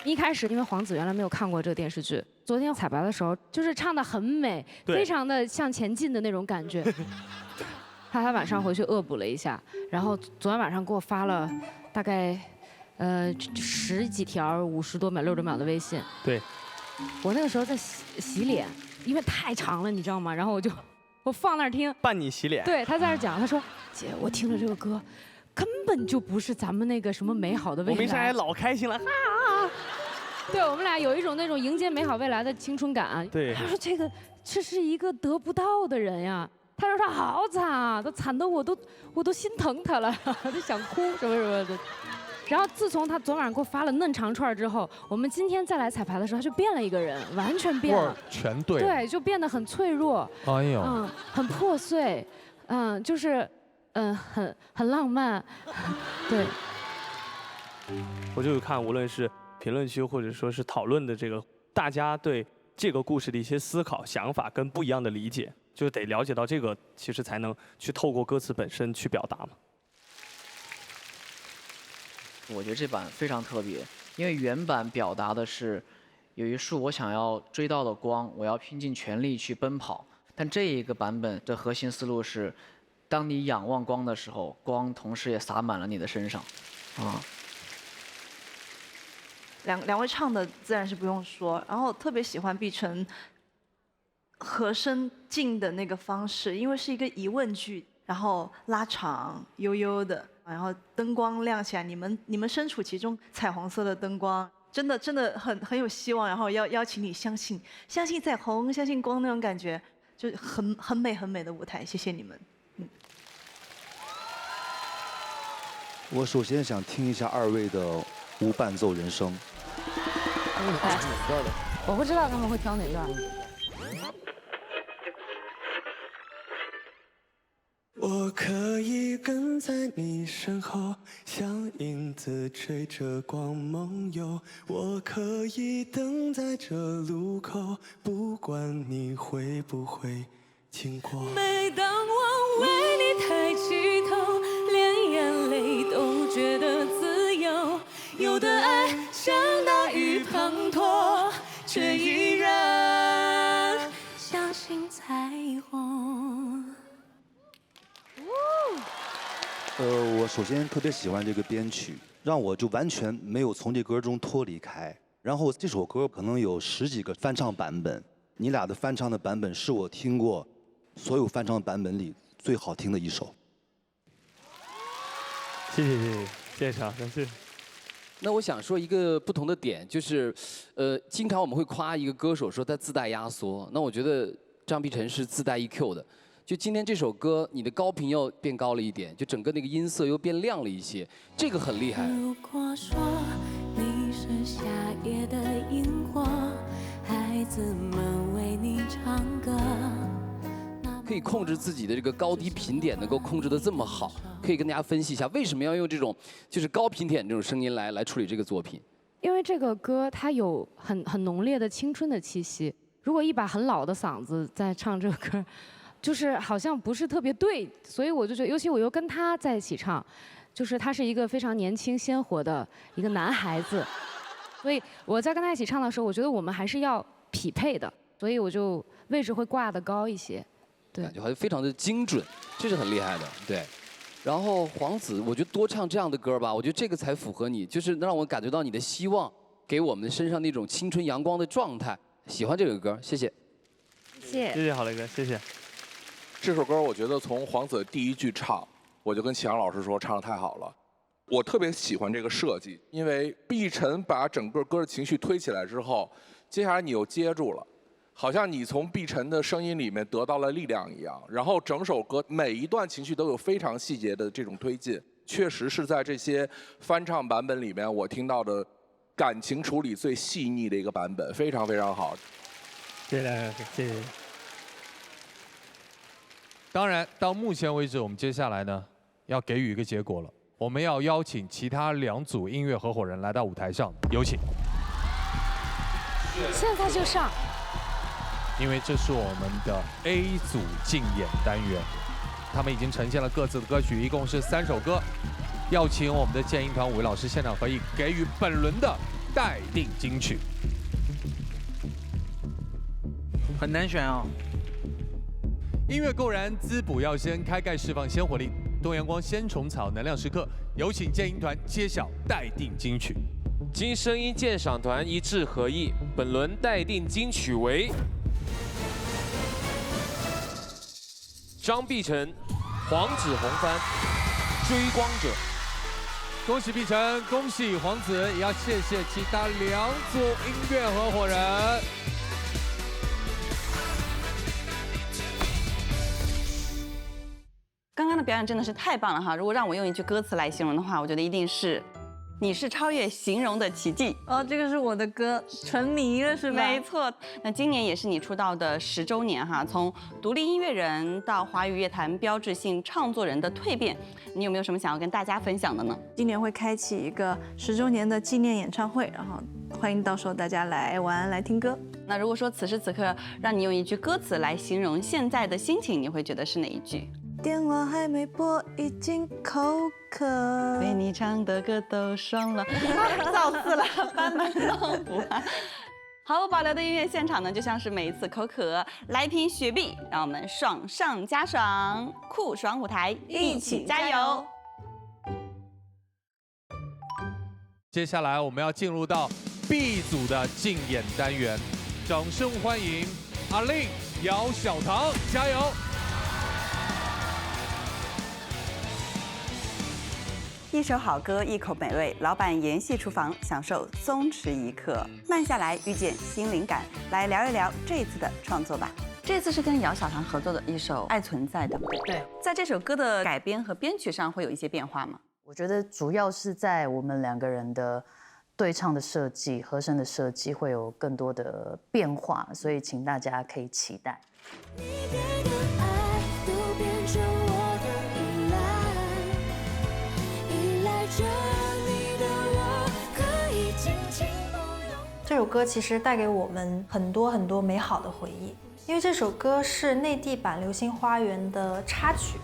一开始因为黄子原来没有看过这个电视剧，昨天彩排的时候就是唱得很美，非常的向前进的那种感觉。他晚上回去恶补了一下，然后昨天晚上给我发了大概10几条50多秒、60多秒的微信。对，我那个时候在洗脸，因为太长了，你知道吗？然后我放那儿听，伴你洗脸。对，他在那儿讲，他说：“姐，我听了这个歌。”根本就不是咱们那个什么美好的未来。我们一上来老开心了，哈！对我们俩有一种那种迎接美好未来的青春感。对。他说这是一个得不到的人呀。他说他好惨啊，都惨得我都心疼他了，都想哭什么什么的。然后自从他昨晚上给我发了嫩长串之后，我们今天再来彩排的时候，他就变了一个人，完全变了。全对。对，就变得很脆弱。哎呦。很破碎。就是。很浪漫，对。我就有看，无论是评论区或者说是讨论的这个，大家对这个故事的一些思考、想法跟不一样的理解，就得了解到这个，其实才能去透过歌词本身去表达嘛。我觉得这版非常特别，因为原版表达的是有一束我想要追到的光，我要拼尽全力去奔跑，但这一个版本的核心思路是。当你仰望光的时候，光同时也洒满了你的身上，两位唱的自然是不用说，然后我特别喜欢碧晨和声进的那个方式，因为是一个疑问句，然后拉长悠悠的，然后灯光亮起来，你们身处其中，彩虹色的灯光，真的很有希望，然后要邀请你相信彩虹，相信光那种感觉，就很美的舞台，谢谢你们。我首先想听一下2位的无伴奏人声。我不知道他们会挑哪段。我可以跟在你身后，像影子追着光梦游。我可以等在这路口，不管你会不会经过。每当我为你抬起头，连眼泪都觉得自由。有的爱像大雨滂沱，却依然相信彩虹。我首先特别喜欢这个编曲，让我就完全没有从这歌中脱离开。然后这首歌可能有10几个翻唱版本，你俩的翻唱的版本是我听过所有翻唱版本里最好听的一首。谢谢小生，谢谢。那我想说一个不同的点，就是，经常我们会夸一个歌手说他自带压缩，那我觉得张碧晨是自带 EQ 的。就今天这首歌，你的高频又变高了一点，就整个那个音色又变亮了一些，这个很厉害。如果说你是夏夜的萤火，孩子们为你唱歌。可以控制自己的这个高低频点，能够控制得这么好，可以跟大家分析一下为什么要用这种就是高频点这种声音来处理这个作品。因为这个歌它有很浓烈的青春的气息，如果一把很老的嗓子在唱这个歌，就是好像不是特别对，所以我就觉得，尤其我又跟他在一起唱，就是他是一个非常年轻鲜活的一个男孩子，所以我在跟他一起唱的时候，我觉得我们还是要匹配的，所以我就位置会挂得高一些，对，感觉还非常的精准，这是很厉害的，对。然后黄子，我觉得多唱这样的歌吧，我觉得这个才符合你，就是能让我感觉到你的希望，给我们身上那种青春阳光的状态。喜欢这个歌，谢谢。谢谢郝雷哥，谢谢。这首歌我觉得从黄子第一句唱，我就跟齐阳老师说唱得太好了。我特别喜欢这个设计，因为碧晨把整个歌的情绪推起来之后，接下来你又接住了。好像你从碧晨的声音里面得到了力量一样，然后整首歌每一段情绪都有非常细节的这种推进，确实是在这些翻唱版本里面我听到的感情处理最细腻的一个版本，非常非常好。谢谢大家，谢谢。当然，到目前为止，我们接下来呢要给予一个结果了，我们要邀请其他2组音乐合伙人来到舞台上，有请。现在就上。因为这是我们的 A 组竞演单元，他们已经呈现了各自的歌曲，一共是3首歌，要请我们的建音团5位老师现场合影，给予本轮的待定金曲。很难选哦。音乐购燃，滋补药仙，开盖释放鲜活力，东阳光鲜虫草能量时刻，有请建音团揭晓待定金曲。经声音鉴赏团一致合议，本轮待定金曲为张碧晨、黄子弘帆《追光者》。恭喜碧晨，恭喜黄子，也要谢谢其他2组音乐合伙人。刚刚的表演真的是太棒了哈！如果让我用一句歌词来形容的话，我觉得一定是“你是超越形容的奇迹”。哦，这个是我的歌，沉迷了是吧？没错。那今年也是你出道的10周年哈，从独立音乐人到华语乐坛标志性创作人的蜕变，你有没有什么想要跟大家分享的呢？今年会开启一个10周年的纪念演唱会，然后欢迎到时候大家来玩来听歌。那如果说此时此刻让你用一句歌词来形容现在的心情，你会觉得是哪一句？电话还没拨，已经口渴。为你唱的歌都爽了，造次了，班门弄斧。毫无保留的音乐现场呢，就像是每一次口渴，来瓶雪碧，让我们爽上加爽，酷爽舞台，一起加油！接下来我们要进入到 B 组的竞演单元，掌声欢迎阿令、姚小棠，加油！一首好歌，一口美味，老板研系厨房，享受松弛一刻，慢下来，遇见新灵感。来聊一聊这一次的创作吧。这次是跟姚小棠合作的一首《爱存在》，对不对？对。在这首歌的改编和编曲上会有一些变化吗？我觉得主要是在我们2个人的对唱的设计、和声的设计会有更多的变化，所以请大家可以期待。这首歌其实带给我们很多美好的回忆，因为这首歌是内地版《流星花园》的插曲。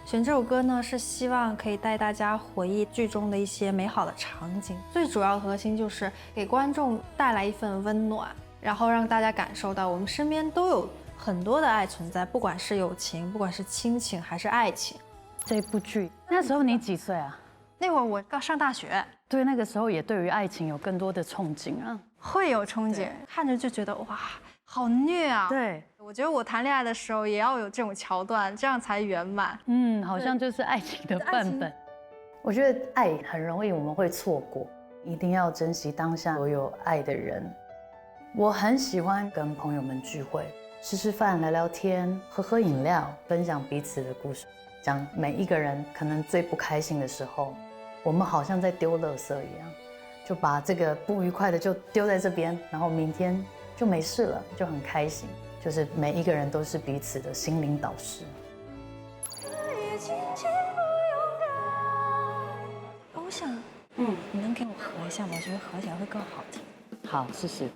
选这首歌呢，是希望可以带大家回忆剧中的一些美好的场景。最主要的核心就是给观众带来一份温暖，然后让大家感受到我们身边都有很多的爱存在，不管是友情，不管是亲情还是爱情。这部剧那时候你几岁啊？那会儿我刚上大学，对，那个时候也对于爱情有更多的憧憬啊，会有憧憬，看着就觉得哇，好虐啊！对，我觉得我谈恋爱的时候也要有这种桥段，这样才圆满。好像就是爱情的范本。我觉得爱很容易我们会错过，一定要珍惜当下所有爱的人。我很喜欢跟朋友们聚会，吃吃饭、聊聊天、喝喝饮料，分享彼此的故事，讲每一个人可能最不开心的时候，我们好像在丢垃圾一样，就把这个不愉快的就丢在这边，然后明天就没事了，就很开心。就是每一个人都是彼此的心灵导师。我想，你能给我合一下吗？我觉得合起来会更好听。好，试试。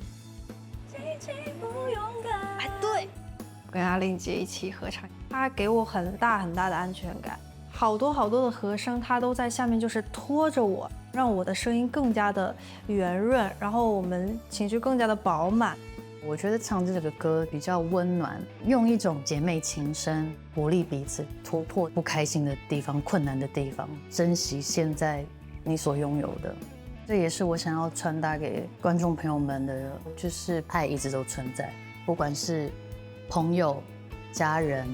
哎，对，跟阿令姐一起合唱，她给我很大很大的安全感，好多好多的和声，她都在下面就是拖着我，让我的声音更加的圆润，然后我们情绪更加的饱满。我觉得唱这个歌比较温暖，用一种姐妹情深，鼓励彼此，突破不开心的地方、困难的地方，珍惜现在你所拥有的。这也是我想要传达给观众朋友们的，就是爱一直都存在，不管是朋友、家人，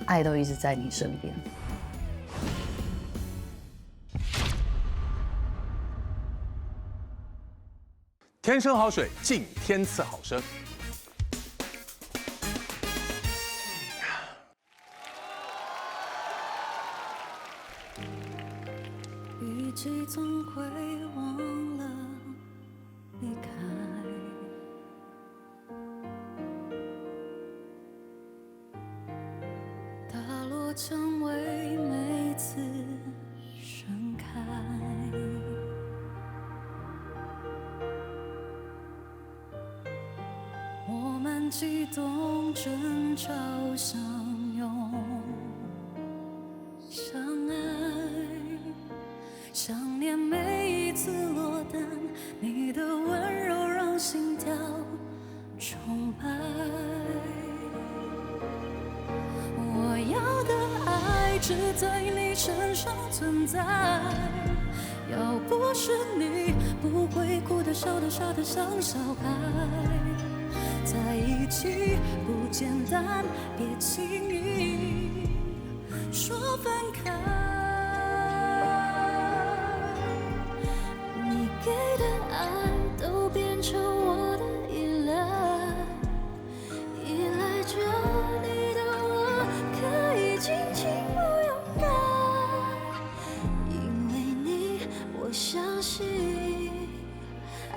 爱都一直在你身边。天生好水，敬天赐好声。雨季总会忘了离开，大落成为每次盛开。我们激动争吵相拥，相爱，想念每一次落单，你的温柔让心跳充满。我要的爱只在你身上存在，要不是你，不会哭的、笑的、傻的像小孩。在一起不简单，别轻易说分开。你给的爱都变成我的依赖，依赖着你的我可以尽情不勇敢，因为你我相信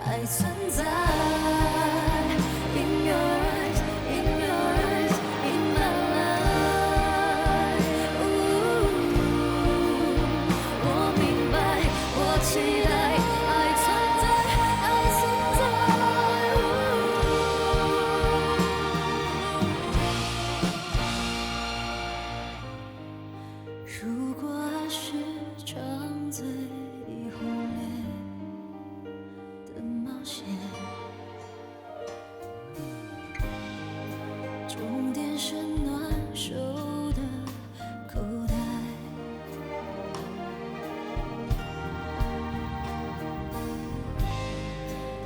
爱存在。In your eyes, in your eyes, in my life. 我明白，我期待，爱存在，爱存在。如果爱是场最轰烈的冒险，终点是暖手的口袋，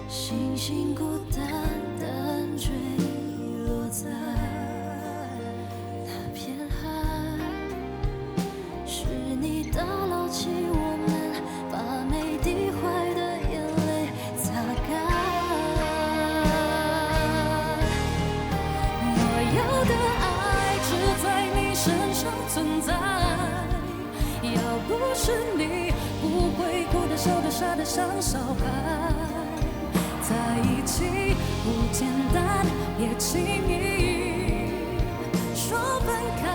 星星孤单单坠落在那片海，是你打捞起我们，把每滴坏的眼泪擦干。要的爱只在你身上存在，要不是你，不会哭的、笑的、傻的像小孩。在一起不简单，别轻易说分开。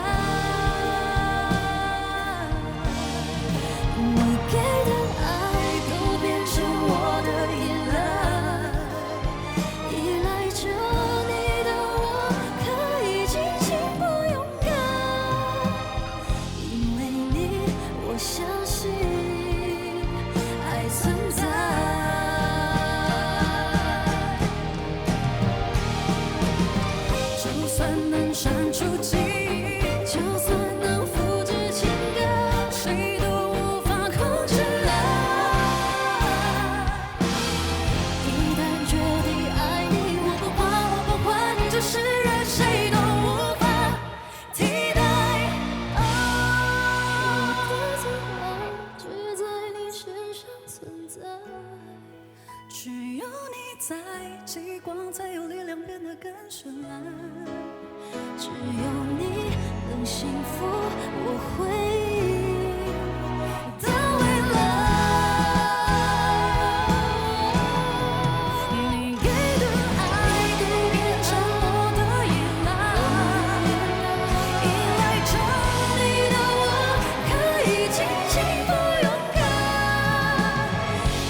你给的爱都变成我的依赖，依赖着你的我可以尽情不勇敢，因为你我相信爱存在。就算能删除记忆，就算能复制情歌，谁都无法控制爱。一旦决定爱你，我不怕，我不管，这世人谁都无法替代。我的最爱只在你身上存在，只有你在，极光才有力量变得更绚烂。只有你能幸福我回忆的未来。你给的爱都变成我的依赖，依赖着你的我可以尽情不勇敢，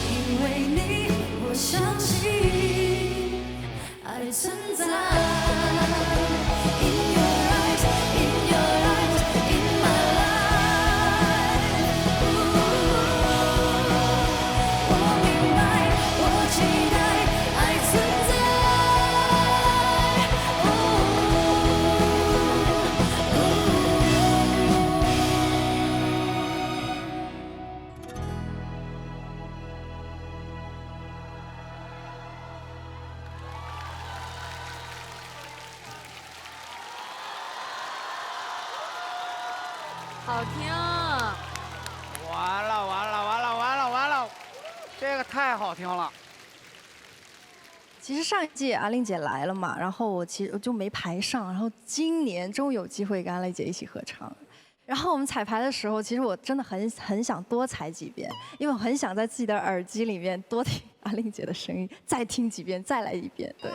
因为你我相信爱存在。好听。完了完了完了完了完了，这个太好听了。其实上一季阿玲姐来了嘛，然后我就没排上，然后今年终于有机会跟阿玲姐一起合唱。然后我们彩排的时候，其实我真的很想多踩几遍，因为我很想在自己的耳机里面多听阿玲姐的声音，再听几遍，再来一遍。对。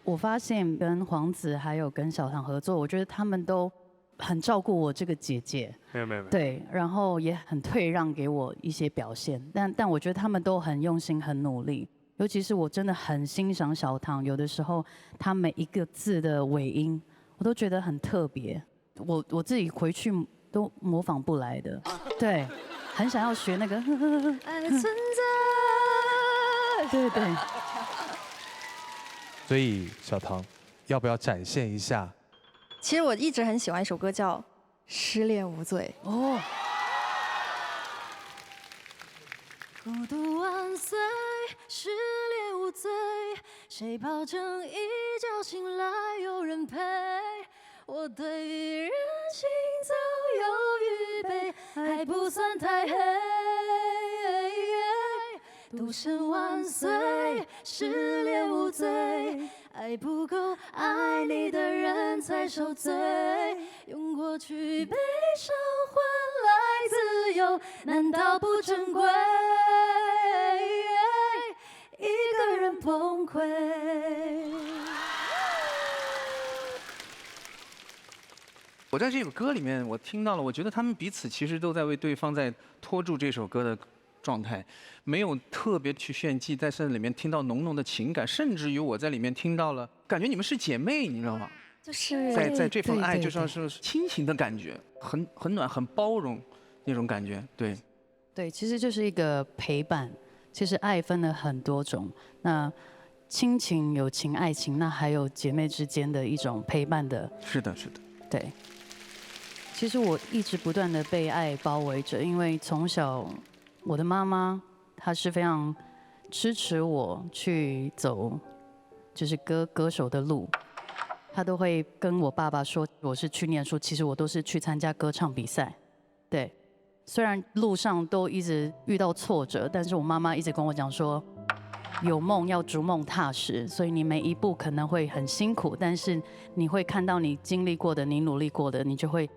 我发现跟黄子还有跟小唐合作，我觉得他们都很照顾我这个姐姐。没有。对，然后也很退让给我一些表现，但我觉得他们都很用心、很努力。尤其是我真的很欣赏小唐，有的时候他每一个字的尾音，我都觉得很特别。我自己回去都模仿不来的。对，很想要学那个。爱存在。对对。所以小唐，要不要展现一下？其实我一直很喜欢一首歌叫《失恋无罪》。哦。孤独万岁，失恋无罪，谁保证一觉醒来有人陪？我对于人心早有预备，还不算太黑。独身万岁，失恋无罪，爱不够爱你的人才受罪，用过去悲伤换来自由，难道不珍贵？一个人崩溃。我在这首歌里面，我听到了，我觉得他们彼此其实都在为对方在拖住这首歌的状态，没有特别去炫技，在这里面听到浓浓的情感，甚至于我在里面听到了，感觉你们是姐妹，你知道吗？就是在这份爱就像是亲情的感觉，很暖，很包容那种感觉，对。对，其实就是一个陪伴。其实爱分了很多种，那亲情、友情、爱情，那还有姐妹之间的一种陪伴的。是的，是的。对。其实我一直不断的被爱包围着，因为从小我的妈妈她是非常支持我去走就是歌手的路，她都会跟我爸爸说我是去念书，其实我都是去参加歌唱比赛。对，虽然路上都一直遇到挫折，但是我妈妈一直跟我讲说，有梦要逐梦踏实，所以你每一步可能会很辛苦，但是你会看到你经历过的，你努力过的，你就会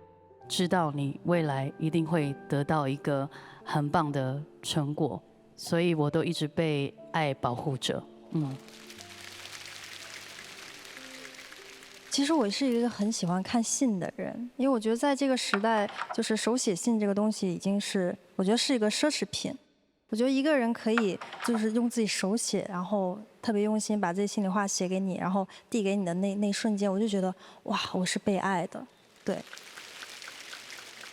知道你未来一定会得到一个很棒的成果，所以我都一直被爱保护着。其实我是一个很喜欢看信的人，因为我觉得在这个时代，就是手写信这个东西已经是，我觉得是一个奢侈品。我觉得一个人可以就是用自己手写，然后特别用心把这些心里话写给你，然后递给你的那瞬间，我就觉得哇，我是被爱的。对。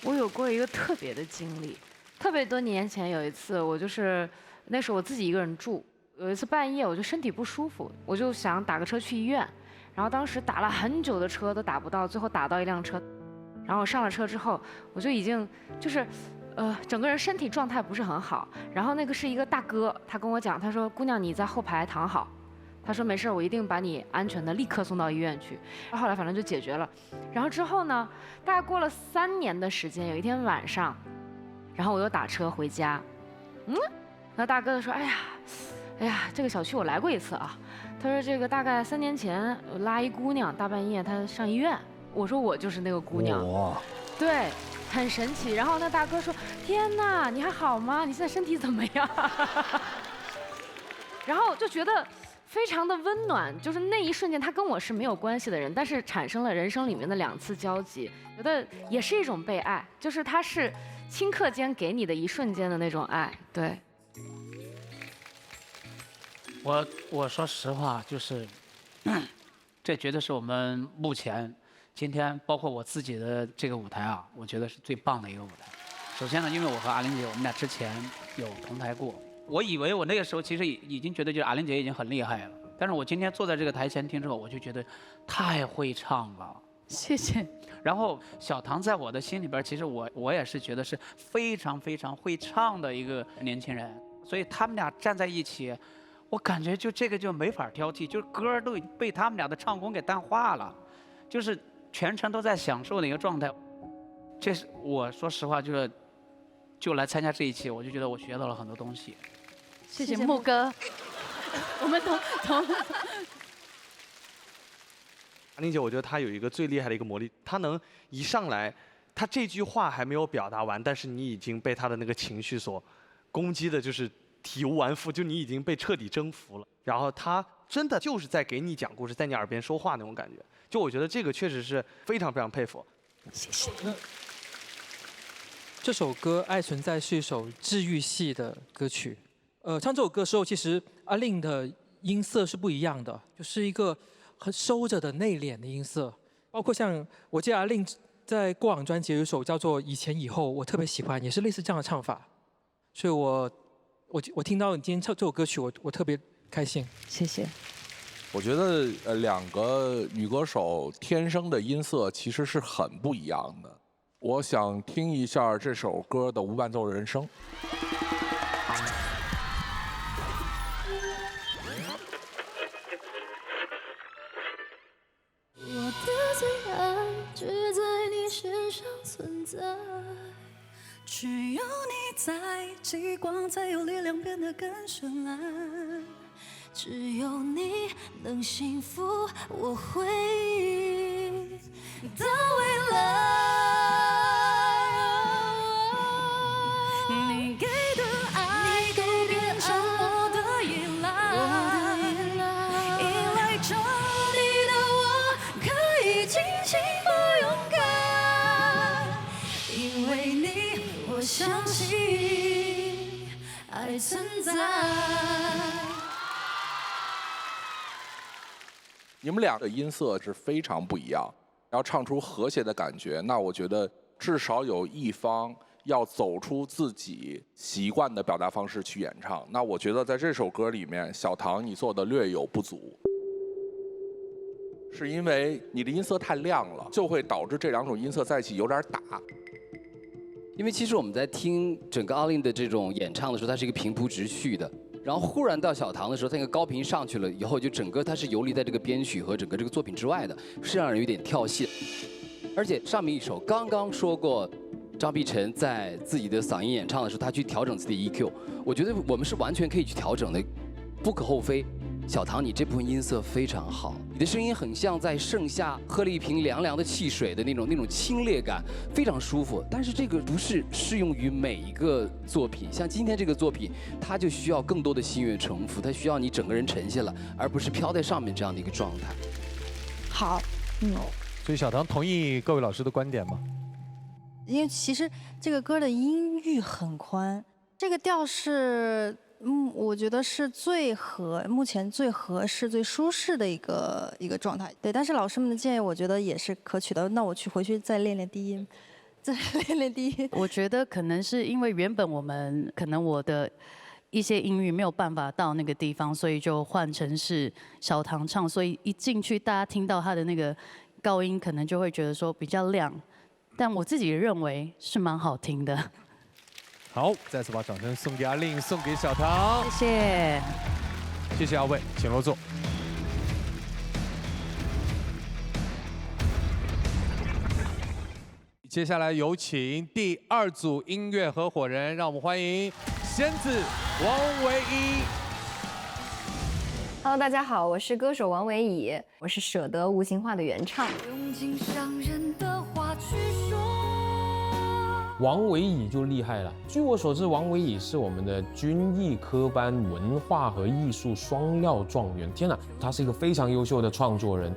我有过一个特别的经历，特别多年前有一次，我就是那时候我自己一个人住，有一次半夜我就身体不舒服，我就想打个车去医院，然后当时打了很久的车都打不到，最后打到一辆车，然后我上了车之后，我就已经就是整个人身体状态不是很好，然后那个是一个大哥，他跟我讲，他说姑娘你在后排躺好。他说没事，我一定把你安全的立刻送到医院去。后来反正就解决了。然后之后呢，大概过了3年的时间，有一天晚上，然后我又打车回家，后大哥就说：“哎呀，这个小区我来过一次啊。”他说：“这个大概3年前我拉一姑娘，大半夜她上医院。”我说：“我就是那个姑娘。”哇，对，很神奇。然后那大哥说：“天哪，你还好吗？你现在身体怎么样？”然后就觉得非常的温暖，就是那一瞬间他跟我是没有关系的人，但是产生了人生里面的2次交集，觉得也是一种被爱，就是他是顷刻间给你的一瞬间的那种爱。对。我说实话，就是这绝对是我们目前今天包括我自己的这个舞台啊，我觉得是最棒的一个舞台。首先呢，因为我和阿玲姐我们俩之前有同台过。我以为我那个时候其实已经觉得就是阿玲姐已经很厉害了，但是我今天坐在这个台前听之后，我就觉得太会唱了。谢谢。然后小唐在我的心里边，其实我也是觉得是非常非常会唱的一个年轻人，所以他们俩站在一起，我感觉就这个就没法挑剔，就是歌都被他们俩的唱功给淡化了，就是全程都在享受的一个状态。这是我说实话，就来参加这一期，我就觉得我学到了很多东西。谢谢木哥，我们同。阿玲姐，我觉得她有一个最厉害的一个魔力，她能一上来，她这句话还没有表达完，但是你已经被她的那个情绪所攻击的，就是体无完肤，就你已经被彻底征服了。然后她真的就是在给你讲故事，在你耳边说话那种感觉。就我觉得这个确实是非常非常佩服。谢谢。这首歌《爱存在》是一首治愈系的歌曲。唱这首歌的时候，其实阿令的音色是不一样的，就是一个很收着的内敛的音色。包括像我记得阿令在过往专辑有一首叫做《以前以后》，我特别喜欢，也是类似这样的唱法。所以我听到你今天唱这首歌曲，我特别开心。谢谢。我觉得2个女歌手天生的音色其实是很不一样的。我想听一下这首歌的无伴奏人声。我的最爱只在你身上存在，只有你在，极光才有力量变得更绚烂。只有你能幸福我回忆的未来。你给的爱都变成我的依赖，依赖着你的我可以尽情不勇敢，因为你我相信爱存在。你们俩的音色是非常不一样，要唱出和谐的感觉，那我觉得至少有一方要走出自己习惯的表达方式去演唱。那我觉得在这首歌里面，小唐你做的略有不足，是因为你的音色太亮了，就会导致这2种音色在一起有点打。因为其实我们在听整个阿令的这种演唱的时候，它是一个平铺直叙的。然后忽然到小唐的时候，他那个高频上去了以后，就整个他是游离在这个编曲和整个这个作品之外的，是让人有点跳戏。而且上面一首刚刚说过，张碧晨在自己的嗓音演唱的时候，他去调整自己的 EQ， 我觉得我们是完全可以去调整的，不可厚非。小唐，你这部分音色非常好，你的声音很像在盛夏喝了一瓶凉凉的汽水的那种清冽感，非常舒服。但是这个不是适用于每一个作品，像今天这个作品，它就需要更多的心悦诚服，它需要你整个人沉下来，而不是飘在上面这样的一个状态。好，所以小唐同意各位老师的观点吗？因为其实这个歌的音域很宽，这个调是。我觉得是目前最合适、最舒适的一个状态。对，但是老师们的建议，我觉得也是可取的。那我回去再练练低音，再练练低音。我觉得可能是因为原本我的一些音域没有办法到那个地方，所以就换成是小唐唱，所以一进去大家听到他的那个高音，可能就会觉得说比较亮，但我自己认为是蛮好听的。好，再次把掌声送给阿令，送给小唐，谢谢，谢谢二位，请落座。接下来有请第2组音乐合伙人，让我们欢迎弦子王唯一。Hello， 大家好，我是歌手王唯乙，我是《舍得无情话》的原唱。用尽伤人的话去说。王唯乙就厉害了。据我所知，王唯乙是我们的军艺科班文化和艺术双料状元。天哪，他是一个非常优秀的创作人。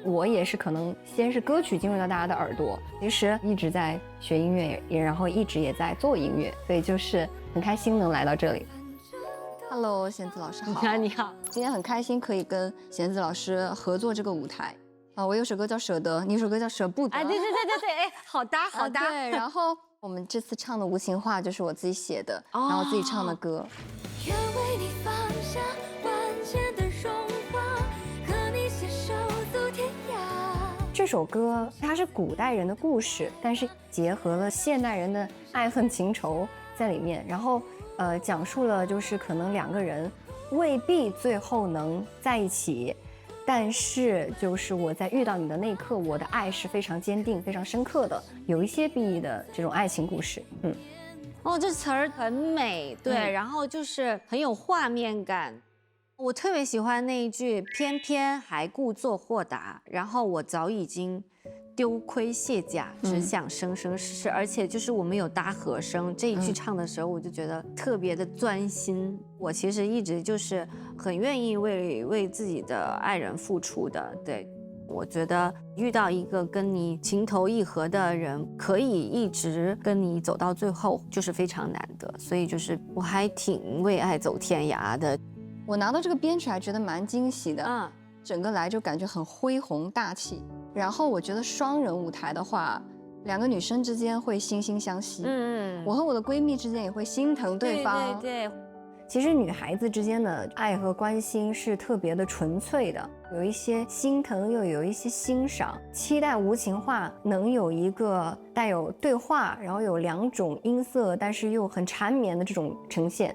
我也是可能先是歌曲进入到大家的耳朵，其实一直在学音乐，然后一直也在做音乐，所以就是很开心能来到这里。Hello， 弦子老师好。你好。今天很开心可以跟弦子老师合作这个舞台。我有首歌叫《舍得》，你有首歌叫《舍不得》。哎，对，哎，好搭好搭。对，然后我们这次唱的《无情话》就是我自己写的，然后自己唱的歌。愿为你放下万千的荣华，和你携手走天涯。这首歌它是古代人的故事，但是结合了现代人的爱恨情仇在里面，然后讲述了就是可能两个人未必最后能在一起，但是就是我在遇到你的那一刻，我的爱是非常坚定、非常深刻的，有一些 BE 的这种爱情故事。哦，这词儿很美，对，然后就是很有画面感。我特别喜欢那一句“偏偏还故作豁达”，然后我早已经丢盔卸甲，只想生生世世。而且就是我们有搭和声，这一句唱的时候，我就觉得特别的钻心。我其实一直就是很愿意为自己的爱人付出的。对，我觉得遇到一个跟你情投意合的人，可以一直跟你走到最后，就是非常难得。所以就是我还挺为爱走天涯的。我拿到这个编曲还觉得蛮惊喜的，整个来就感觉很恢宏大气。然后我觉得双人舞台的话，两个女生之间会惺惺相惜，我和我的闺蜜之间也会心疼对方。对。其实女孩子之间的爱和关心是特别的纯粹的，有一些心疼，又有一些欣赏。期待无情话能有一个带有对话，然后有两种音色，但是又很缠绵的这种呈现。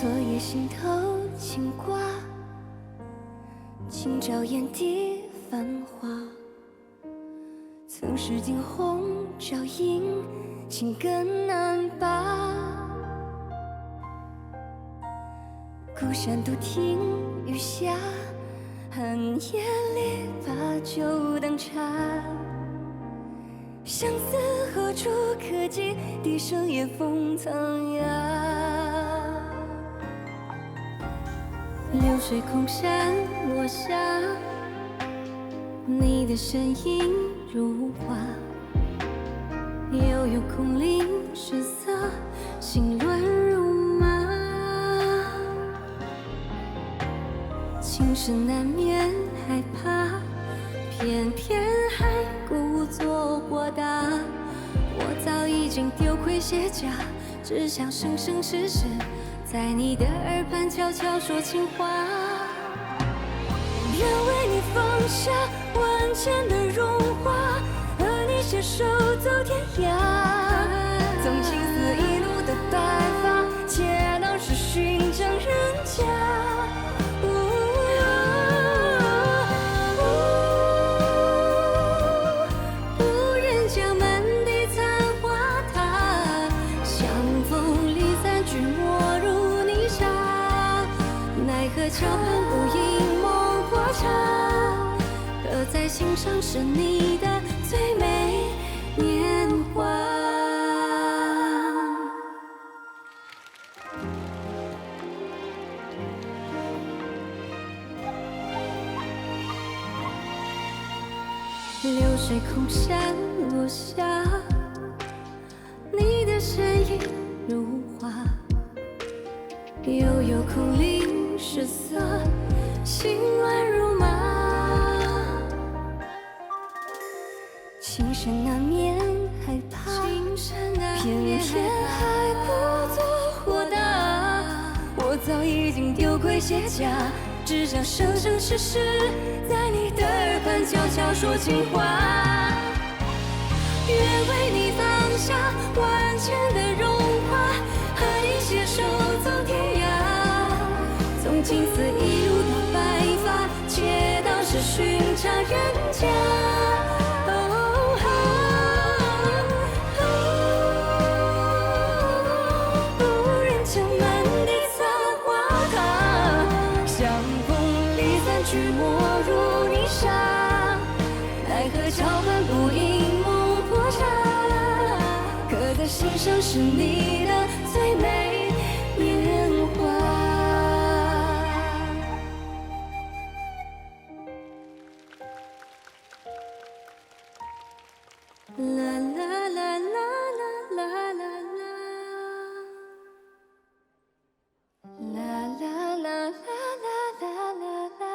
昨夜心头牵挂，今朝眼底繁华。曾是惊鸿照影，情更难拔。孤山独听雨下，寒夜里把酒当茶。相思何处可及？笛声也风苍哑。流水空山落下，你的身影如画，悠悠空灵失色，心乱如麻。情深难免害怕，偏偏还故作豁达。我早已经丢盔卸甲，只想生生世世在你的耳畔悄悄说情话。愿为你放下万千的荣华，和你携手走天涯。纵情似一路的白发，且当是寻常人家。不忍将满地残花踏，相逢离散句莫如泥沙。奈何桥畔孤影梦破茶，刻在心上是你的最美年华。流水空山落下，你的身影如画，悠悠空灵失色，心乱如麻。情深难免害怕，些假，只想生生世世在你的耳畔悄悄说情话。愿为你放下万千的荣华，和你携手走天涯。从青丝一路到白发，街道是寻常人家。去没入泥沙，奈何桥畔不应梦破茶。刻在心上是你的最美年华。啦啦啦啦啦啦啦啦，啦啦啦啦啦啦啦。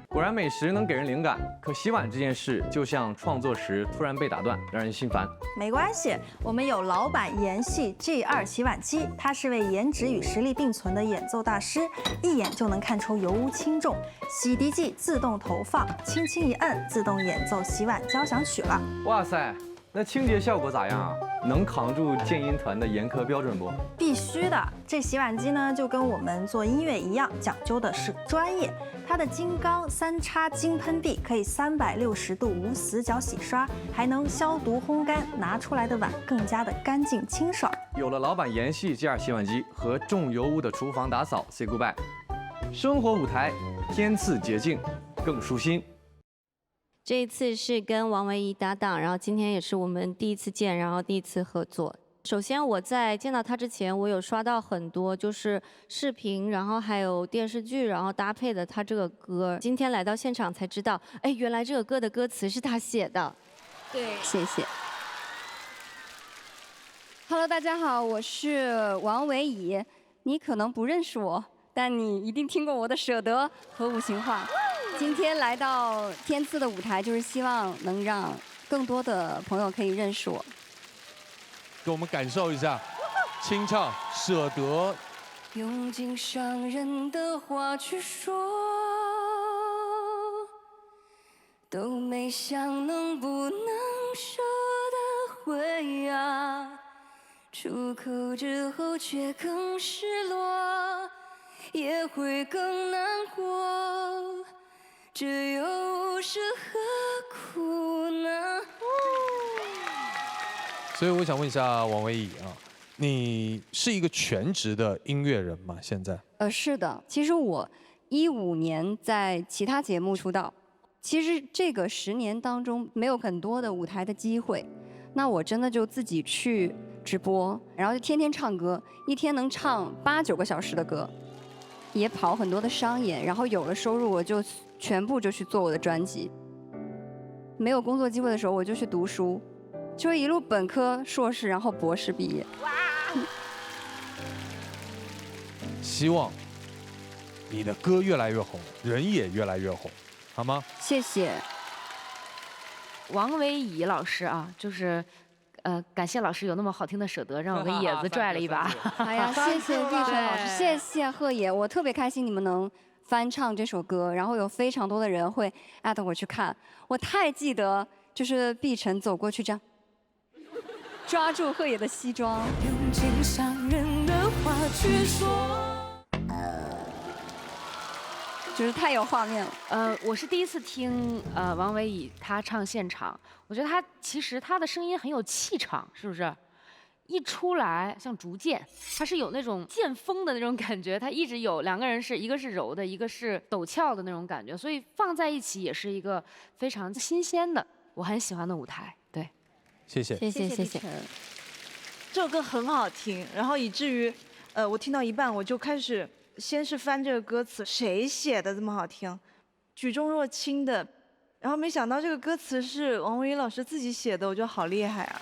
果然美食能给人灵感，可洗碗这件事就像创作时突然被打断，让人心烦。没关系，我们有老板研系 G2 洗碗机，它是位颜值与实力并存的演奏大师，一眼就能看出油污轻重。洗涤剂自动投放，轻轻一摁，自动演奏洗碗交响曲了。哇塞，那清洁效果咋样啊？能扛住建音团的严苛标准不？必须的，这洗碗机呢就跟我们做音乐一样，讲究的是专业。它的金刚3叉金喷壁可以360度无死角洗刷，还能消毒烘干，拿出来的碗更加的干净清爽。有了老板研系 G2 洗碗机和重油污的厨房打扫 ，say goodbye。生活舞台天赐洁净，更舒心。这一次是跟王维仪搭档，然后今天也是我们第一次见，然后第一次合作。首先我在见到他之前，我有刷到很多就是视频，然后还有电视剧，然后搭配的他这个歌。今天来到现场才知道，哎，原来这个歌的歌词是他写的。对，谢谢。Hello， 大家好，我是王维仪。你可能不认识我，但你一定听过我的《舍得》和《五行话》。今天来到天赐的舞台，就是希望能让更多的朋友可以认识我。给我们感受一下，清唱《舍得》。用尽伤人的话去说，都没想能不能舍得回啊。出口之后却更失落，也会更难过。这又是何苦呢？所以我想问一下王维仪啊，你是一个全职的音乐人吗？现在？是的，其实我15年在其他节目出道，其实这个10年当中没有很多的舞台的机会，那我真的就自己去直播，然后就天天唱歌，一天能唱8、9个小时的歌，也跑很多的商演，然后有了收入我就全部就去做我的专辑。没有工作机会的时候我就去读书。就一路本科、硕士，然后博士毕业。希望你的歌越来越红，人也越来越红，好吗？谢谢。王维仪老师啊，就是感谢老师有那么好听的《舍得》，让我跟野子拽了一把。哎呀，谢谢碧晨老师，谢谢贺野，我特别开心你们能翻唱这首歌，然后有非常多的人会艾特我去看，我太记得，就是碧晨走过去这样。抓住贺野的西装，用尽伤人的话去说，就是太有画面了。我是第一次听王维仪他唱现场，我觉得他其实他的声音很有气场，是不是？一出来像竹剑，他是有那种剑锋的那种感觉，他一直有2个人是一个是柔的，一个是陡峭的那种感觉，所以放在一起也是一个非常新鲜的，我很喜欢的舞台。对。谢谢，谢谢。这首歌很好听，然后以至于，我听到一半我就开始先是翻这个歌词，谁写的这么好听？举重若轻的然后没想到这个歌词是王维老师自己写的，我觉得好厉害啊！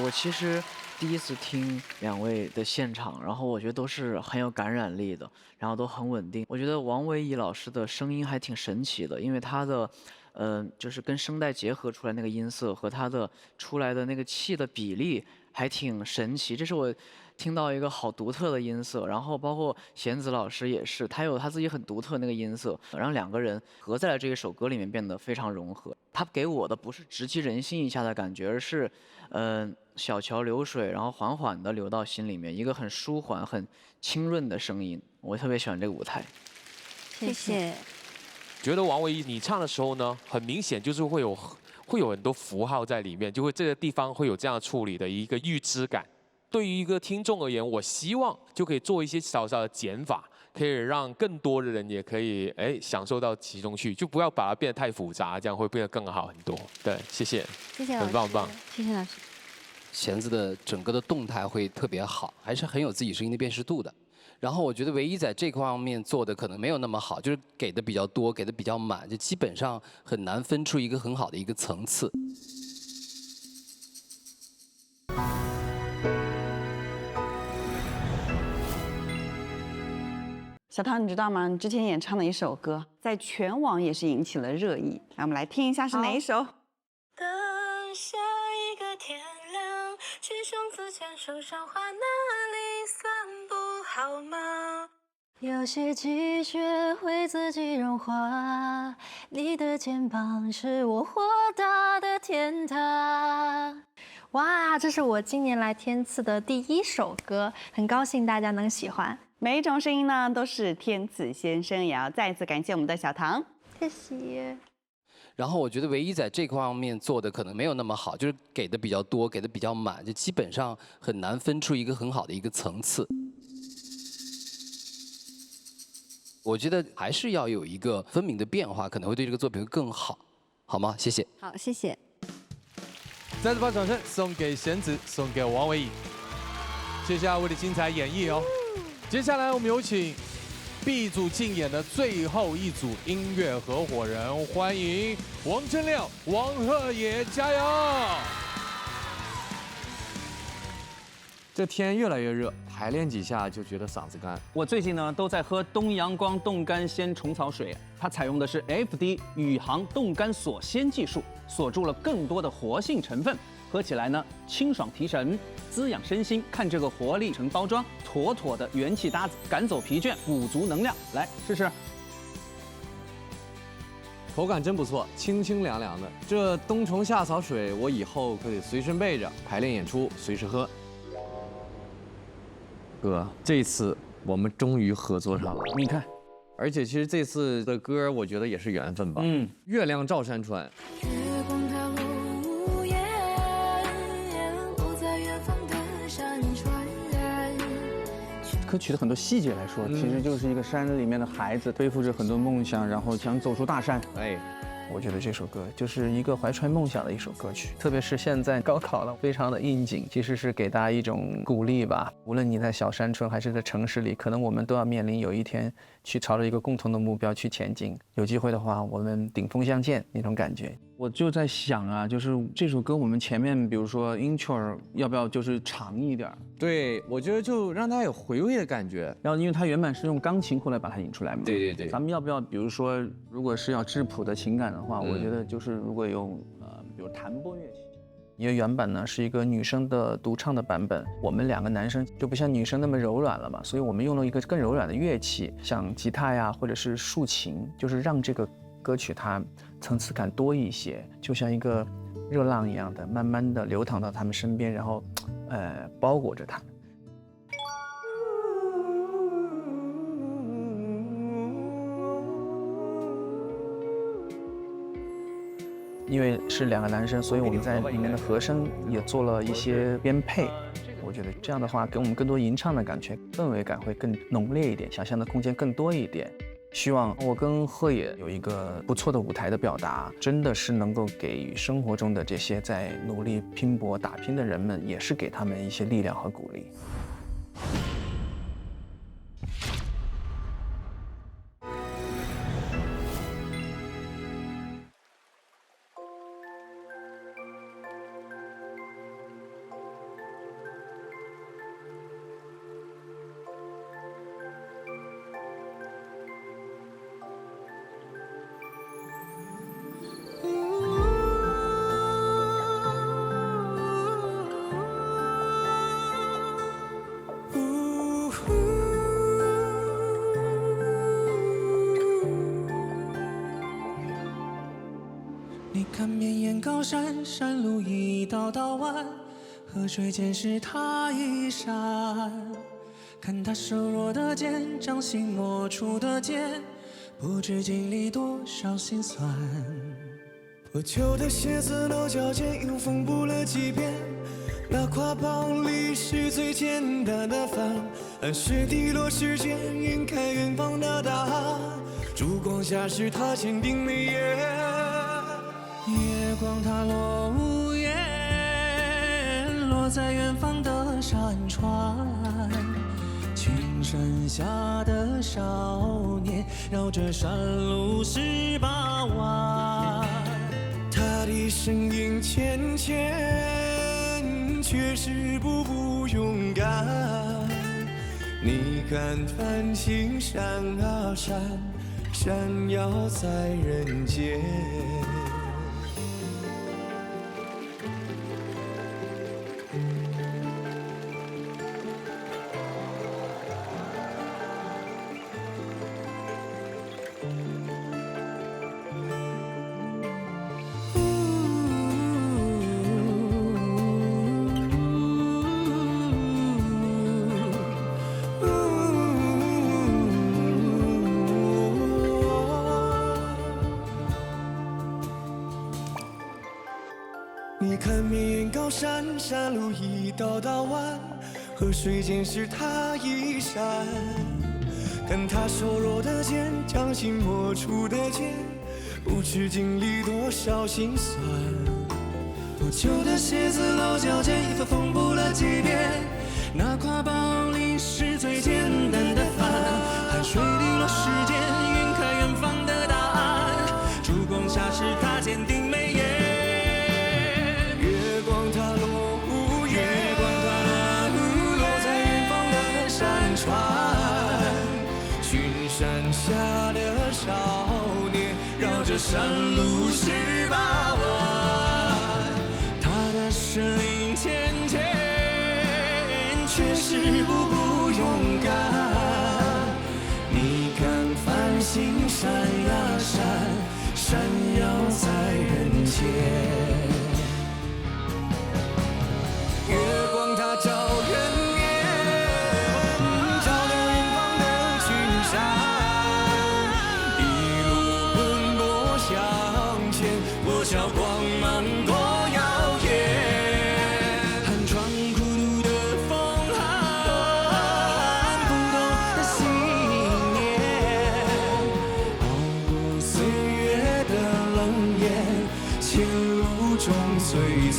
我其实第一次听两位的现场，然后我觉得都是很有感染力的，然后都很稳定。我觉得王维怡老师的声音还挺神奇的，因为他的，就是跟声带结合出来那个音色和他的出来的那个气的比例还挺神奇。这是我听到一个好独特的音色，然后包括弦子老师也是，他有他自己很独特那个音色，让两个人合在了这一首歌里面变得非常融合。他给我的不是直击人心一下的感觉，而是，小桥流水，然后缓缓地流到心里面，一个很舒缓、很清润的声音。我特别喜欢这个舞台。谢谢。觉得王维怡你唱的时候呢，很明显就是会有很多符号在里面，就会这个地方会有这样处理的一个预知感。对于一个听众而言，我希望就可以做一些小小的减法，可以让更多的人也可以享受到其中去，就不要把它变得太复杂，这样会变得更好很多。对，谢谢，谢谢老师，很棒，谢谢老师。弦子的整个的动态会特别好，还是很有自己声音的辨识度的。然后我觉得唯一在这方面做的可能没有那么好，就是给的比较多，给的比较满，就基本上很难分出一个很好的一个层次。小唐，你知道吗？你之前演唱的一首歌，在全网也是引起了热议。来，我们来听一下是哪一首？等下一个天亮，去绳子牵手赏花，那里算不好吗？有些积雪会自己融化，你的肩膀是我豁达的天堂。哇，这是我今年来天赐的第1首歌，很高兴大家能喜欢。每一种声音呢，都是天赐先生，也要再一次感谢我们的小唐，谢谢。然后我觉得唯一在这方面做的可能没有那么好，就是给的比较多，给的比较满，就基本上很难分出一个很好的一个层次。我觉得还是要有一个分明的变化，可能会对这个作品会更好，好吗？谢谢。好，谢谢。再次把掌声送给弦子，送给王维怡，谢谢2位的精彩演绎哦。接下来我们有请 B 组竞演的最后一组音乐合伙人，欢迎王铮亮、王鹤野，加油！这天越来越热，排练几下就觉得嗓子干。我最近呢都在喝东阳光冻干鲜虫草水，它采用的是 FD 宇航冻干锁鲜技术，锁住了更多的活性成分。喝起来呢，清爽提神，滋养身心。看这个活力成包装，妥妥的元气搭子，赶走疲倦，补足能量。来试试，口感真不错，清清凉凉的。这冬虫夏草水，我以后可得随身备着，排练演出随时喝。哥，这次我们终于合作上了。你看，而且其实这次的歌，我觉得也是缘分吧。月亮照山川。歌曲的很多细节来说，其实就是一个山里面的孩子背负着很多梦想，然后想走出大山。我觉得这首歌就是一个怀揣梦想的一首歌曲，特别是现在高考了，非常的应景，其实是给大家一种鼓励吧。无论你在小山村还是在城市里，可能我们都要面临有一天去朝着一个共同的目标去前进。有机会的话，我们顶峰相见那种感觉。我就在想啊，就是这首歌我们前面比如说 intro 要不要就是长一点？对，我觉得就让它有回味的感觉。然后因为它原本是用钢琴后来把它引出来嘛。对对对。咱们要不要比如说，如果是要质朴的情感的话，我觉得就是如果有比如弹拨乐器。因为原版呢是一个女生的独唱的版本，我们2个男生就不像女生那么柔软了嘛，所以我们用了一个更柔软的乐器，像吉他呀或者是竖琴，就是让这个歌曲它层次感多一些，就像一个热浪一样的，慢慢的流淌到他们身边，然后包裹着他们。因为是2个男生，所以我们在里面的和声也做了一些编配。我觉得这样的话，给我们更多吟唱的感觉，氛围感会更浓烈一点，想象的空间更多一点。希望我跟鹤野有一个不错的舞台的表达，真的是能够给予生活中的这些在努力拼搏打拼的人们，也是给他们一些力量和鼓励。看绵延高山，山路一道道弯，河水间是他一闪。看他瘦弱的肩，掌心磨出的茧，不知经历多少心酸。破旧的鞋子落脚尖，又缝补了几遍。那挎包里是最简单的饭，汗水滴落时间，晕开远方的大海。烛光下是他坚定眉眼，月光它落无言，落在远方的山川。青山下的少年，绕着山路18弯。他的声音浅浅，却是步步勇敢。你看繁星闪啊闪，闪耀在人间。你看绵延高山，山路一道道弯，河水间是他一闪。看他瘦弱的肩，掌心磨出的茧，不知经历多少心酸。破旧的鞋子落脚尖，衣服缝补了几遍。那挎包里是最简单的饭，汗水滴落时间，晕开远方的答案。烛光下是他坚定眉眼。月光它落无言，落在远方的山川。群山下的少年，绕着山路18弯。他的声音浅浅，却是步步勇敢。你看繁星闪呀闪，闪耀在人间。月光它照人眼，照亮远方的群山。一路奔波向前，我笑光芒多耀眼。寒窗苦读的风寒，不懂的信念，熬过岁月的冷眼，前路中璀璨。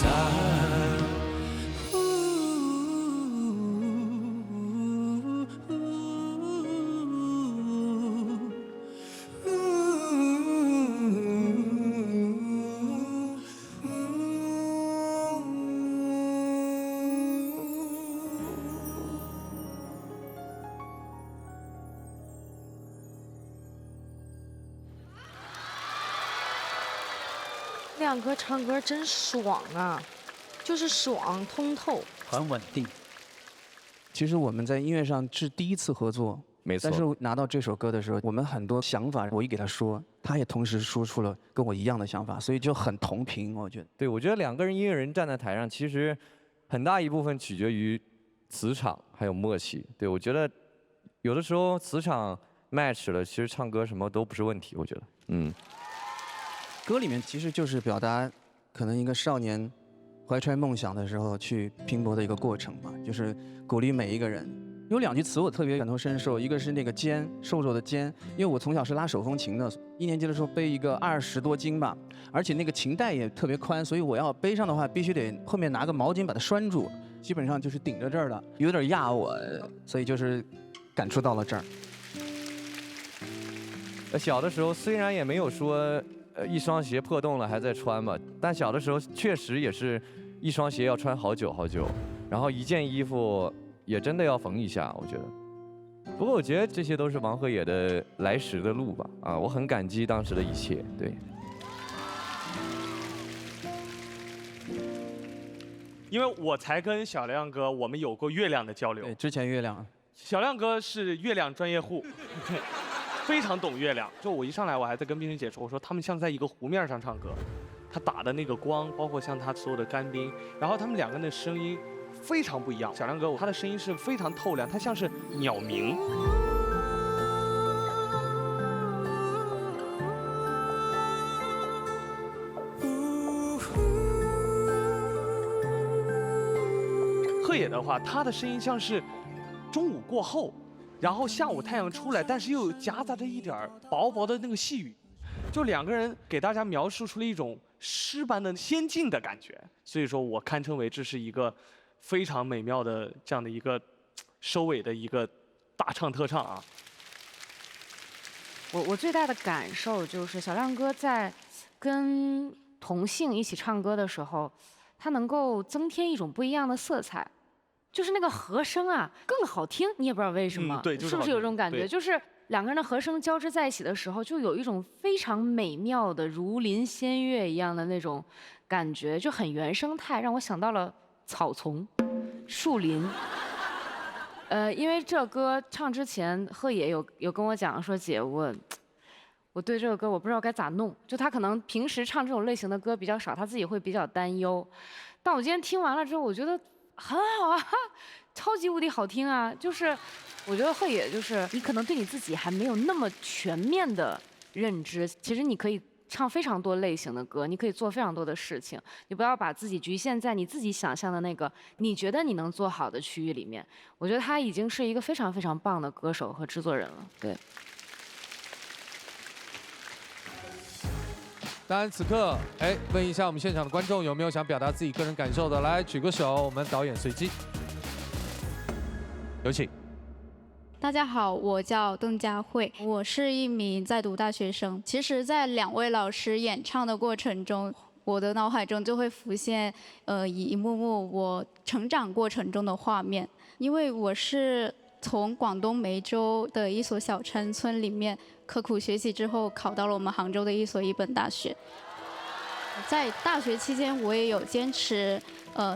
亮哥唱歌真爽啊，就是爽通透，很稳定。其实我们在音乐上是第一次合作，没错。但是拿到这首歌的时候，我们很多想法，我一给他说，他也同时说出了跟我一样的想法，所以就很同频。我觉得，对，我觉得两个人音乐人站在台上，其实很大一部分取决于磁场还有默契。对，我觉得有的时候磁场 match 了，其实唱歌什么都不是问题。我觉得，歌里面其实就是表达，可能一个少年怀揣梦想的时候去拼搏的一个过程吧，就是鼓励每一个人。有2句词我特别感同身受，一个是那个肩，瘦弱的肩，因为我从小是拉手风琴的，1年级的时候背一个20多斤吧，而且那个琴带也特别宽，所以我要背上的话，必须得后面拿个毛巾把它拴住，基本上就是顶着这儿的，有点压我，所以就是感触到了这儿。小的时候虽然也没有说一双鞋破洞了还在穿嘛，但小的时候确实也是一双鞋要穿好久好久，然后一件衣服也真的要缝一下，我觉得。不过我觉得这些都是王和也的来时的路吧，我很感激当时的一切，对。因为我才跟小亮哥我们有过月亮的交流。对，之前月亮。小亮哥是月亮专业户，非常懂月亮。就我一上来我还在跟冰冰姐说，我说他们像在一个湖面上唱歌。他打的那个光，包括像他所有的干冰，然后他们两个人的声音非常不一样。小亮哥他的声音是非常透亮，他像是鸟鸣。鹤野的话，他的声音像是中午过后，然后下午太阳出来，但是又夹杂着一点薄薄的那个细雨，就两个人给大家描述出了一种诗般的仙境的感觉。所以说我堪称为这是一个非常美妙的这样的一个收尾的一个大唱特唱啊。我最大的感受就是小亮哥在跟同性一起唱歌的时候，他能够增添一种不一样的色彩。就是那个和声啊更好听，你也不知道为什么，对，就是不是有这种感觉？就是两个人的和声交织在一起的时候，就有一种非常美妙的如临仙乐一样的那种感觉，就很原生态，让我想到了草丛、树林。因为这歌唱之前，鹤野有跟我讲说，姐，我对这个歌我不知道该咋弄，就他可能平时唱这种类型的歌比较少，他自己会比较担忧。但我今天听完了之后，我觉得很好啊，超级无敌好听啊！就是我觉得鹤野就是你可能对你自己还没有那么全面的认知，其实你可以唱非常多类型的歌，你可以做非常多的事情，你不要把自己局限在你自己想象的那个你觉得你能做好的区域里面。我觉得他已经是一个非常非常棒的歌手和制作人了。对。当然，此刻，问一下我们现场的观众有没有想表达自己个人感受的？来，举个手，我们导演随机，有请。大家好，我叫邓佳慧，我是一名在读大学生。其实，在两位老师演唱的过程中，我的脑海中就会浮现一幕幕我成长过程中的画面，因为我是从广东梅州的一所小山村里面刻苦学习之后，考到了我们杭州的一所一本大学。在大学期间，我也有坚持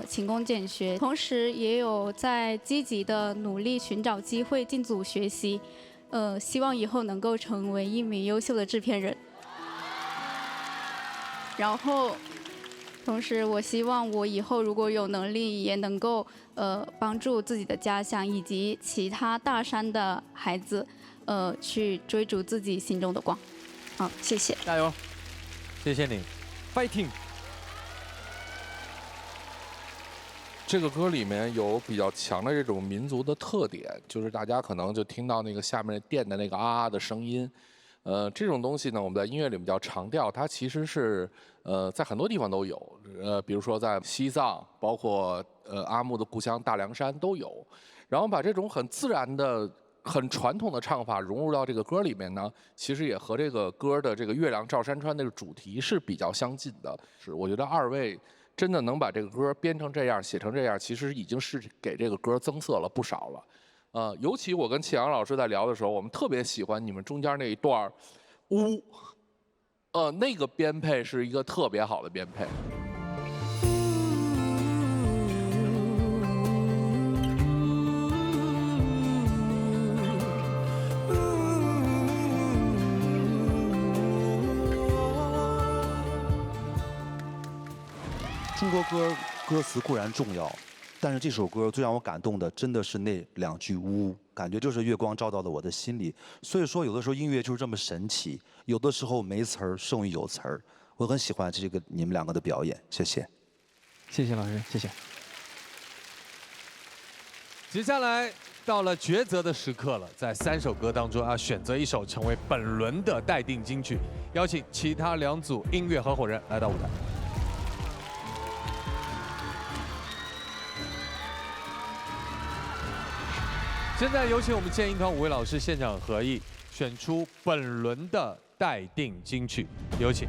勤工俭学，同时也有在积极的努力寻找机会进组学习，希望以后能够成为一名优秀的制片人。然后，同时我希望我以后如果有能力，也能够帮助自己的家乡以及其他大山的孩子，去追逐自己心中的光。好，谢谢，加油，谢谢你 ，fighting。这个歌里面有比较强的这种民族的特点，就是大家可能就听到那个下面电的那个啊的声音，这种东西呢，我们在音乐里面叫长调，它其实是在很多地方都有，比如说在西藏，包括阿木的故乡大凉山都有，然后把这种很自然的、很传统的唱法融入到这个歌里面呢，其实也和这个歌的这个月亮照山川那个主题是比较相近的。是，我觉得二位真的能把这个歌编成这样、写成这样，其实已经是给这个歌增色了不少了。尤其我跟启阳老师在聊的时候，我们特别喜欢你们中间那一段呜，那个编配是一个特别好的编配。中国歌歌词固然重要，但是这首歌最让我感动的真的是那两句呜，感觉就是月光照到了我的心里。所以说，有的时候音乐就是这么神奇，有的时候没词儿胜于有词儿。我很喜欢这个你们两个的表演，谢谢。谢谢老师，谢谢。接下来到了抉择的时刻了，在3首歌当中要选择一首成为本轮的待定金曲，邀请其他2组音乐合伙人来到舞台。现在有请我们建音团5位老师现场合议，选出本轮的待定金曲，有请。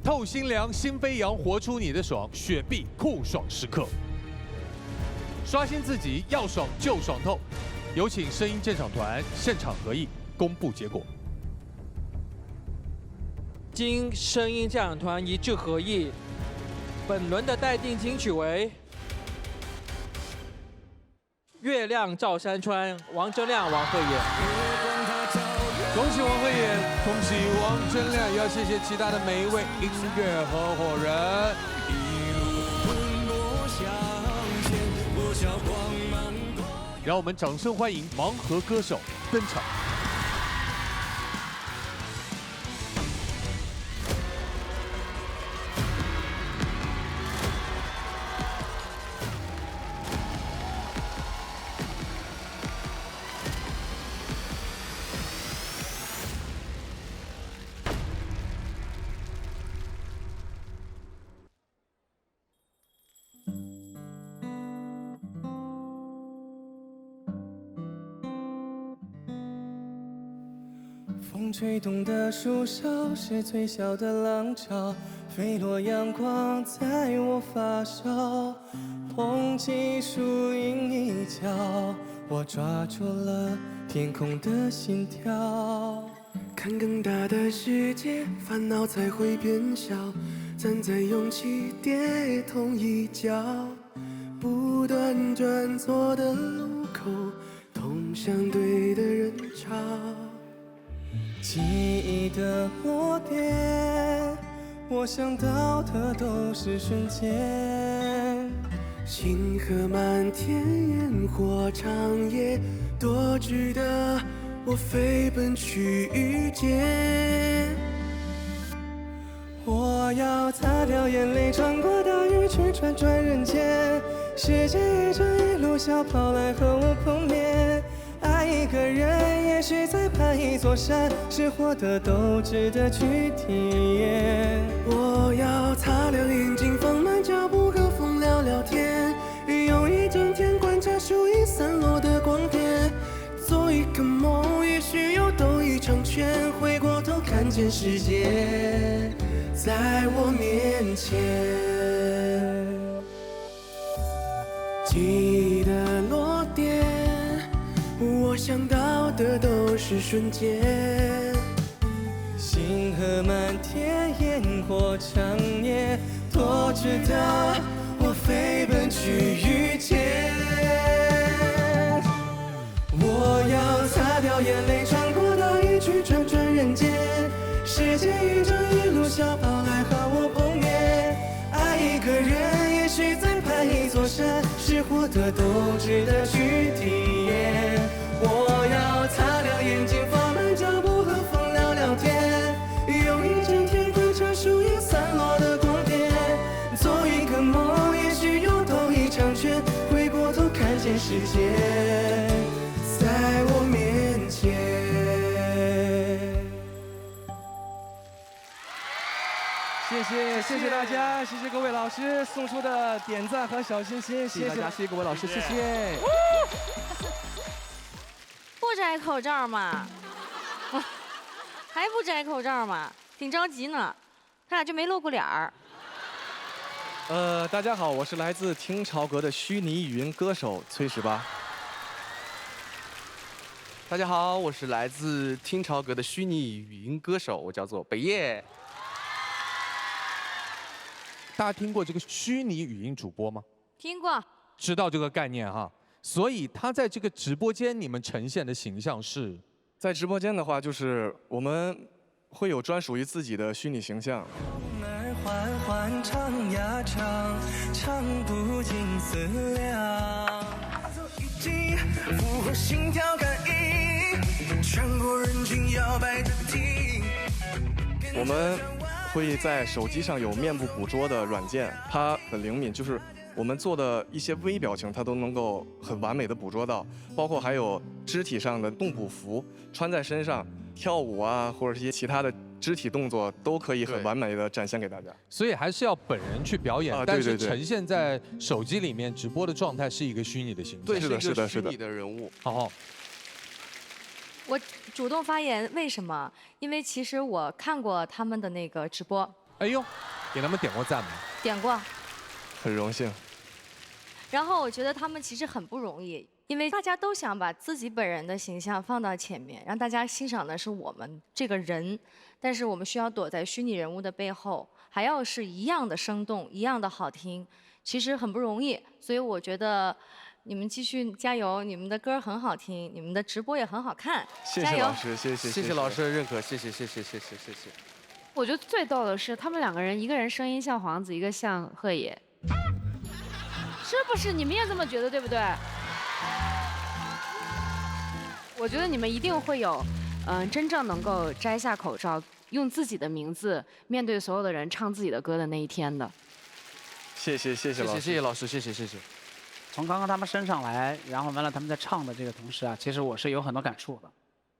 透心凉，心飞扬，活出你的爽，雪碧酷爽时刻。刷新自己，要爽就爽透。有请声音鉴赏团现场合议公布结果。经声音鉴赏团一致合议，本轮的待定金曲为《月亮照山川，王铮亮、王鹤野。恭喜王鹤野，恭喜王铮亮，也要谢谢其他的每一位音乐合伙人。让我们掌声欢迎盲盒歌手登场。风吹动的树梢是最小的浪潮，飞落阳光在我发梢，捧起树荫一角，我抓住了天空的心跳。看更大的世界，烦恼才会变小，站在勇气跌同一脚，不断转错的路口，通向对的人潮。记忆的落点，我想到的都是瞬间。星河满天，烟火长夜，多值得我飞奔去遇见。我要擦掉眼泪，穿过大雨，去转转人间。世界一直一路小跑来和我碰面。爱一个人，也许在攀一座山，是活的都值得去体验。我要擦亮眼睛，放慢脚步，和风聊聊天，用一整天观察树影散落的光点。做一个梦，也许又兜一场圈，回过头看见世界在我面前。记忆的落点，我想到的都是瞬间。星河满天，烟火长夜，多值得我飞奔去遇见。我要擦掉眼泪，穿过大雨，去转转人间。世界一直一路小跑来和我碰面。爱一个人，也许在攀一座山，是活的都值得去体验。我要擦亮眼睛，放慢脚步，和风聊聊天，用一整天观察树影散落的光点。做一个梦，也许又兜一场圈，回过头看见世界在我面前。谢谢大家，谢谢各位老师送出的点赞和小心心，谢谢大家，谢谢各位老师，谢谢。不摘口罩嘛？还不摘口罩嘛？挺着急呢，他俩就没露过脸儿。大家好，我是来自听潮阁的虚拟语音歌手崔18。大家好，我是来自听潮阁的虚拟语音歌手，我叫做北野。大家听过这个虚拟语音主播吗？听过。知道这个概念哈。所以他在这个直播间，你们呈现的形象是，在直播间的话，就是我们会有专属于自己的虚拟形象。缓缓唱呀唱，唱不尽思量。符合心跳感应，穿过人群摇摆着听。我们会在手机上有面部捕捉的软件，它很灵敏，就是我们做的一些微表情，它都能够很完美的捕捉到，包括还有肢体上的动捕服，穿在身上跳舞啊，或者是一些其他的肢体动作，都可以很完美的展现给大家。所以还是要本人去表演，但是对呈现在手机里面直播的状态是一个虚拟的形象。对，是的，是的，是的。虚拟的人物。好。我主动发言，为什么？因为其实我看过他们的那个直播。哎呦，给他们点过赞吗？点过。很荣幸。然后我觉得他们其实很不容易，因为大家都想把自己本人的形象放到前面，让大家欣赏的是我们这个人，但是我们需要躲在虚拟人物的背后，还要是一样的生动，一样的好听，其实很不容易。所以我觉得，你们继续加油，你们的歌很好听，你们的直播也很好看，谢加油！谢老师，谢谢老师的认可，谢谢。我觉得最逗的是，他们2个人，一个人声音像黄子，一个像贺野，是不是？你们也这么觉得，对不对？我觉得你们一定会有，真正能够摘下口罩，用自己的名字面对所有的人唱自己的歌的那一天的。谢谢老师，谢谢。从刚刚他们升上来，然后完了他们在唱的这个同时啊，其实我是有很多感触的，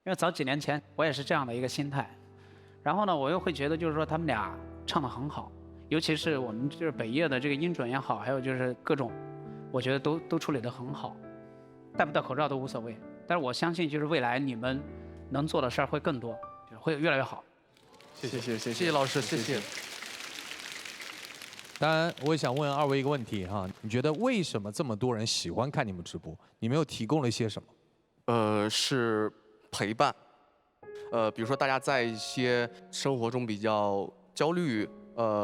因为早几年前我也是这样的一个心态，然后呢，我又会觉得就是说他们俩唱得很好，尤其是我们就是北夜的这个音准也好，还有就是各种，我觉得都处理得很好，戴不戴口罩都无所谓，但是我相信就是未来你们能做的事儿会更多，会越来越好。谢谢老师，谢谢。当然，我也想问2位一个问题哈，你觉得为什么这么多人喜欢看你们直播？你们又提供了一些什么？是陪伴。比如说大家在一些生活中比较焦虑，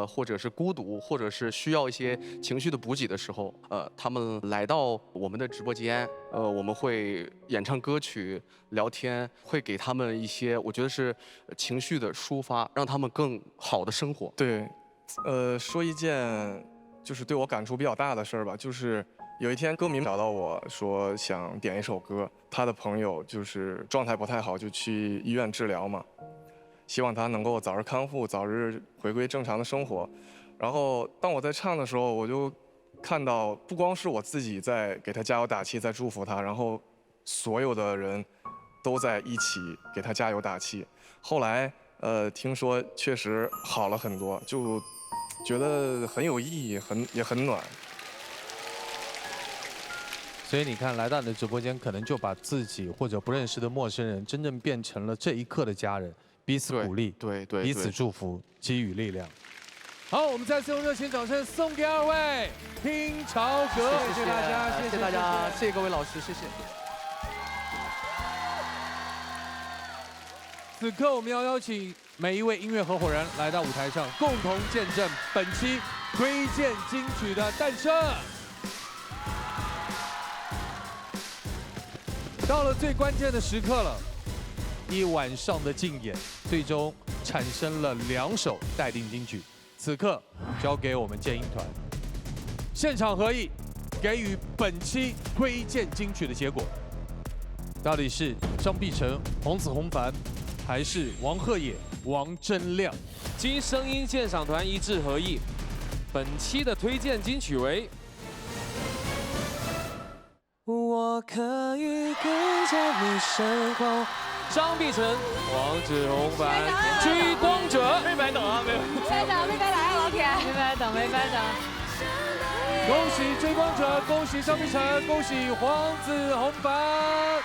或者是孤独，或者是需要一些情绪的补给的时候，他们来到我们的直播间，我们会演唱歌曲、聊天，会给他们一些我觉得是情绪的抒发，让他们更好的生活。对。说一件就是对我感触比较大的事儿吧，就是有一天歌迷找到我说想点一首歌，他的朋友就是状态不太好，就去医院治疗嘛，希望他能够早日康复，早日回归正常的生活。然后当我在唱的时候，我就看到不光是我自己在给他加油打气，在祝福他，然后所有的人都在一起给他加油打气。后来听说确实好了很多，就觉得很有意义，也很暖。所以你看，来到你的直播间，可能就把自己或者不认识的陌生人，真正变成了这一刻的家人，彼此鼓励，对，彼此祝福，给予力量。好，我们再次用热情掌声送给2位拼潮格，谢谢大家，谢谢大家，谢谢各位老师，谢谢。此刻我们要邀请每一位音乐合伙人来到舞台上，共同见证本期推荐金曲的诞生。到了最关键的时刻了，一晚上的竞演，最终产生了2首待定金曲。此刻交给我们建音团，现场合议，给予本期推荐金曲的结果，到底是张碧晨、洪子弘凡，还是王鹤野、王铮亮？经声音鉴赏团一致合议，本期的推荐金曲为。我可以跟在你身后。张碧晨、王子弘凡，《追光者》。没白等啊，没白等，没白来，老铁，没白等，没白等。恭喜追光者，恭喜张碧晨，恭喜黄子弘凡。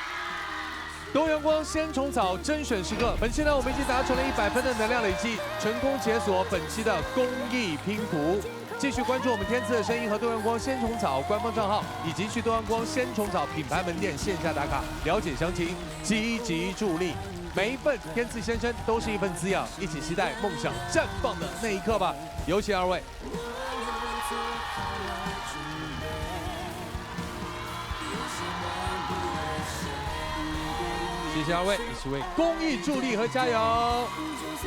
多阳光鲜虫草甄选时刻，本期呢我们已经达成了100分的能量累计，成功解锁本期的公益拼图。继续关注我们天赐的声音和多阳光鲜虫草官方账号，以及去多阳光鲜虫草品牌门店线下打卡，了解详情，积极助力。每一份天赐先生都是一份滋养，一起期待梦想绽放的那一刻吧。有请2位。谢谢2位，一起为公益助力和加油，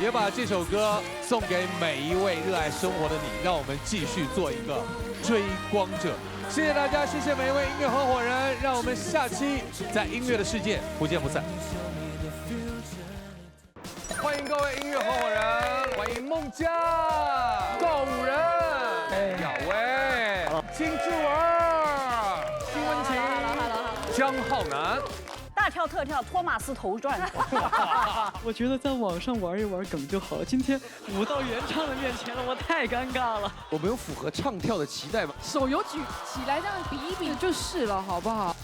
也把这首歌送给每一位热爱生活的你，让我们继续做一个追光者。谢谢大家，谢谢每一位音乐合伙人，让我们下期在音乐的世界不见不散。欢迎各位音乐合伙人，欢迎孟佳、告五人、小薇、金志文、金文琴、江浩南。大跳特跳托马斯头转。我觉得在网上玩一玩梗就好了，今天舞到原唱的面前了，我太尴尬了。我们有符合唱跳的期待吗？手有举起来，这样比一比就是了，好不好？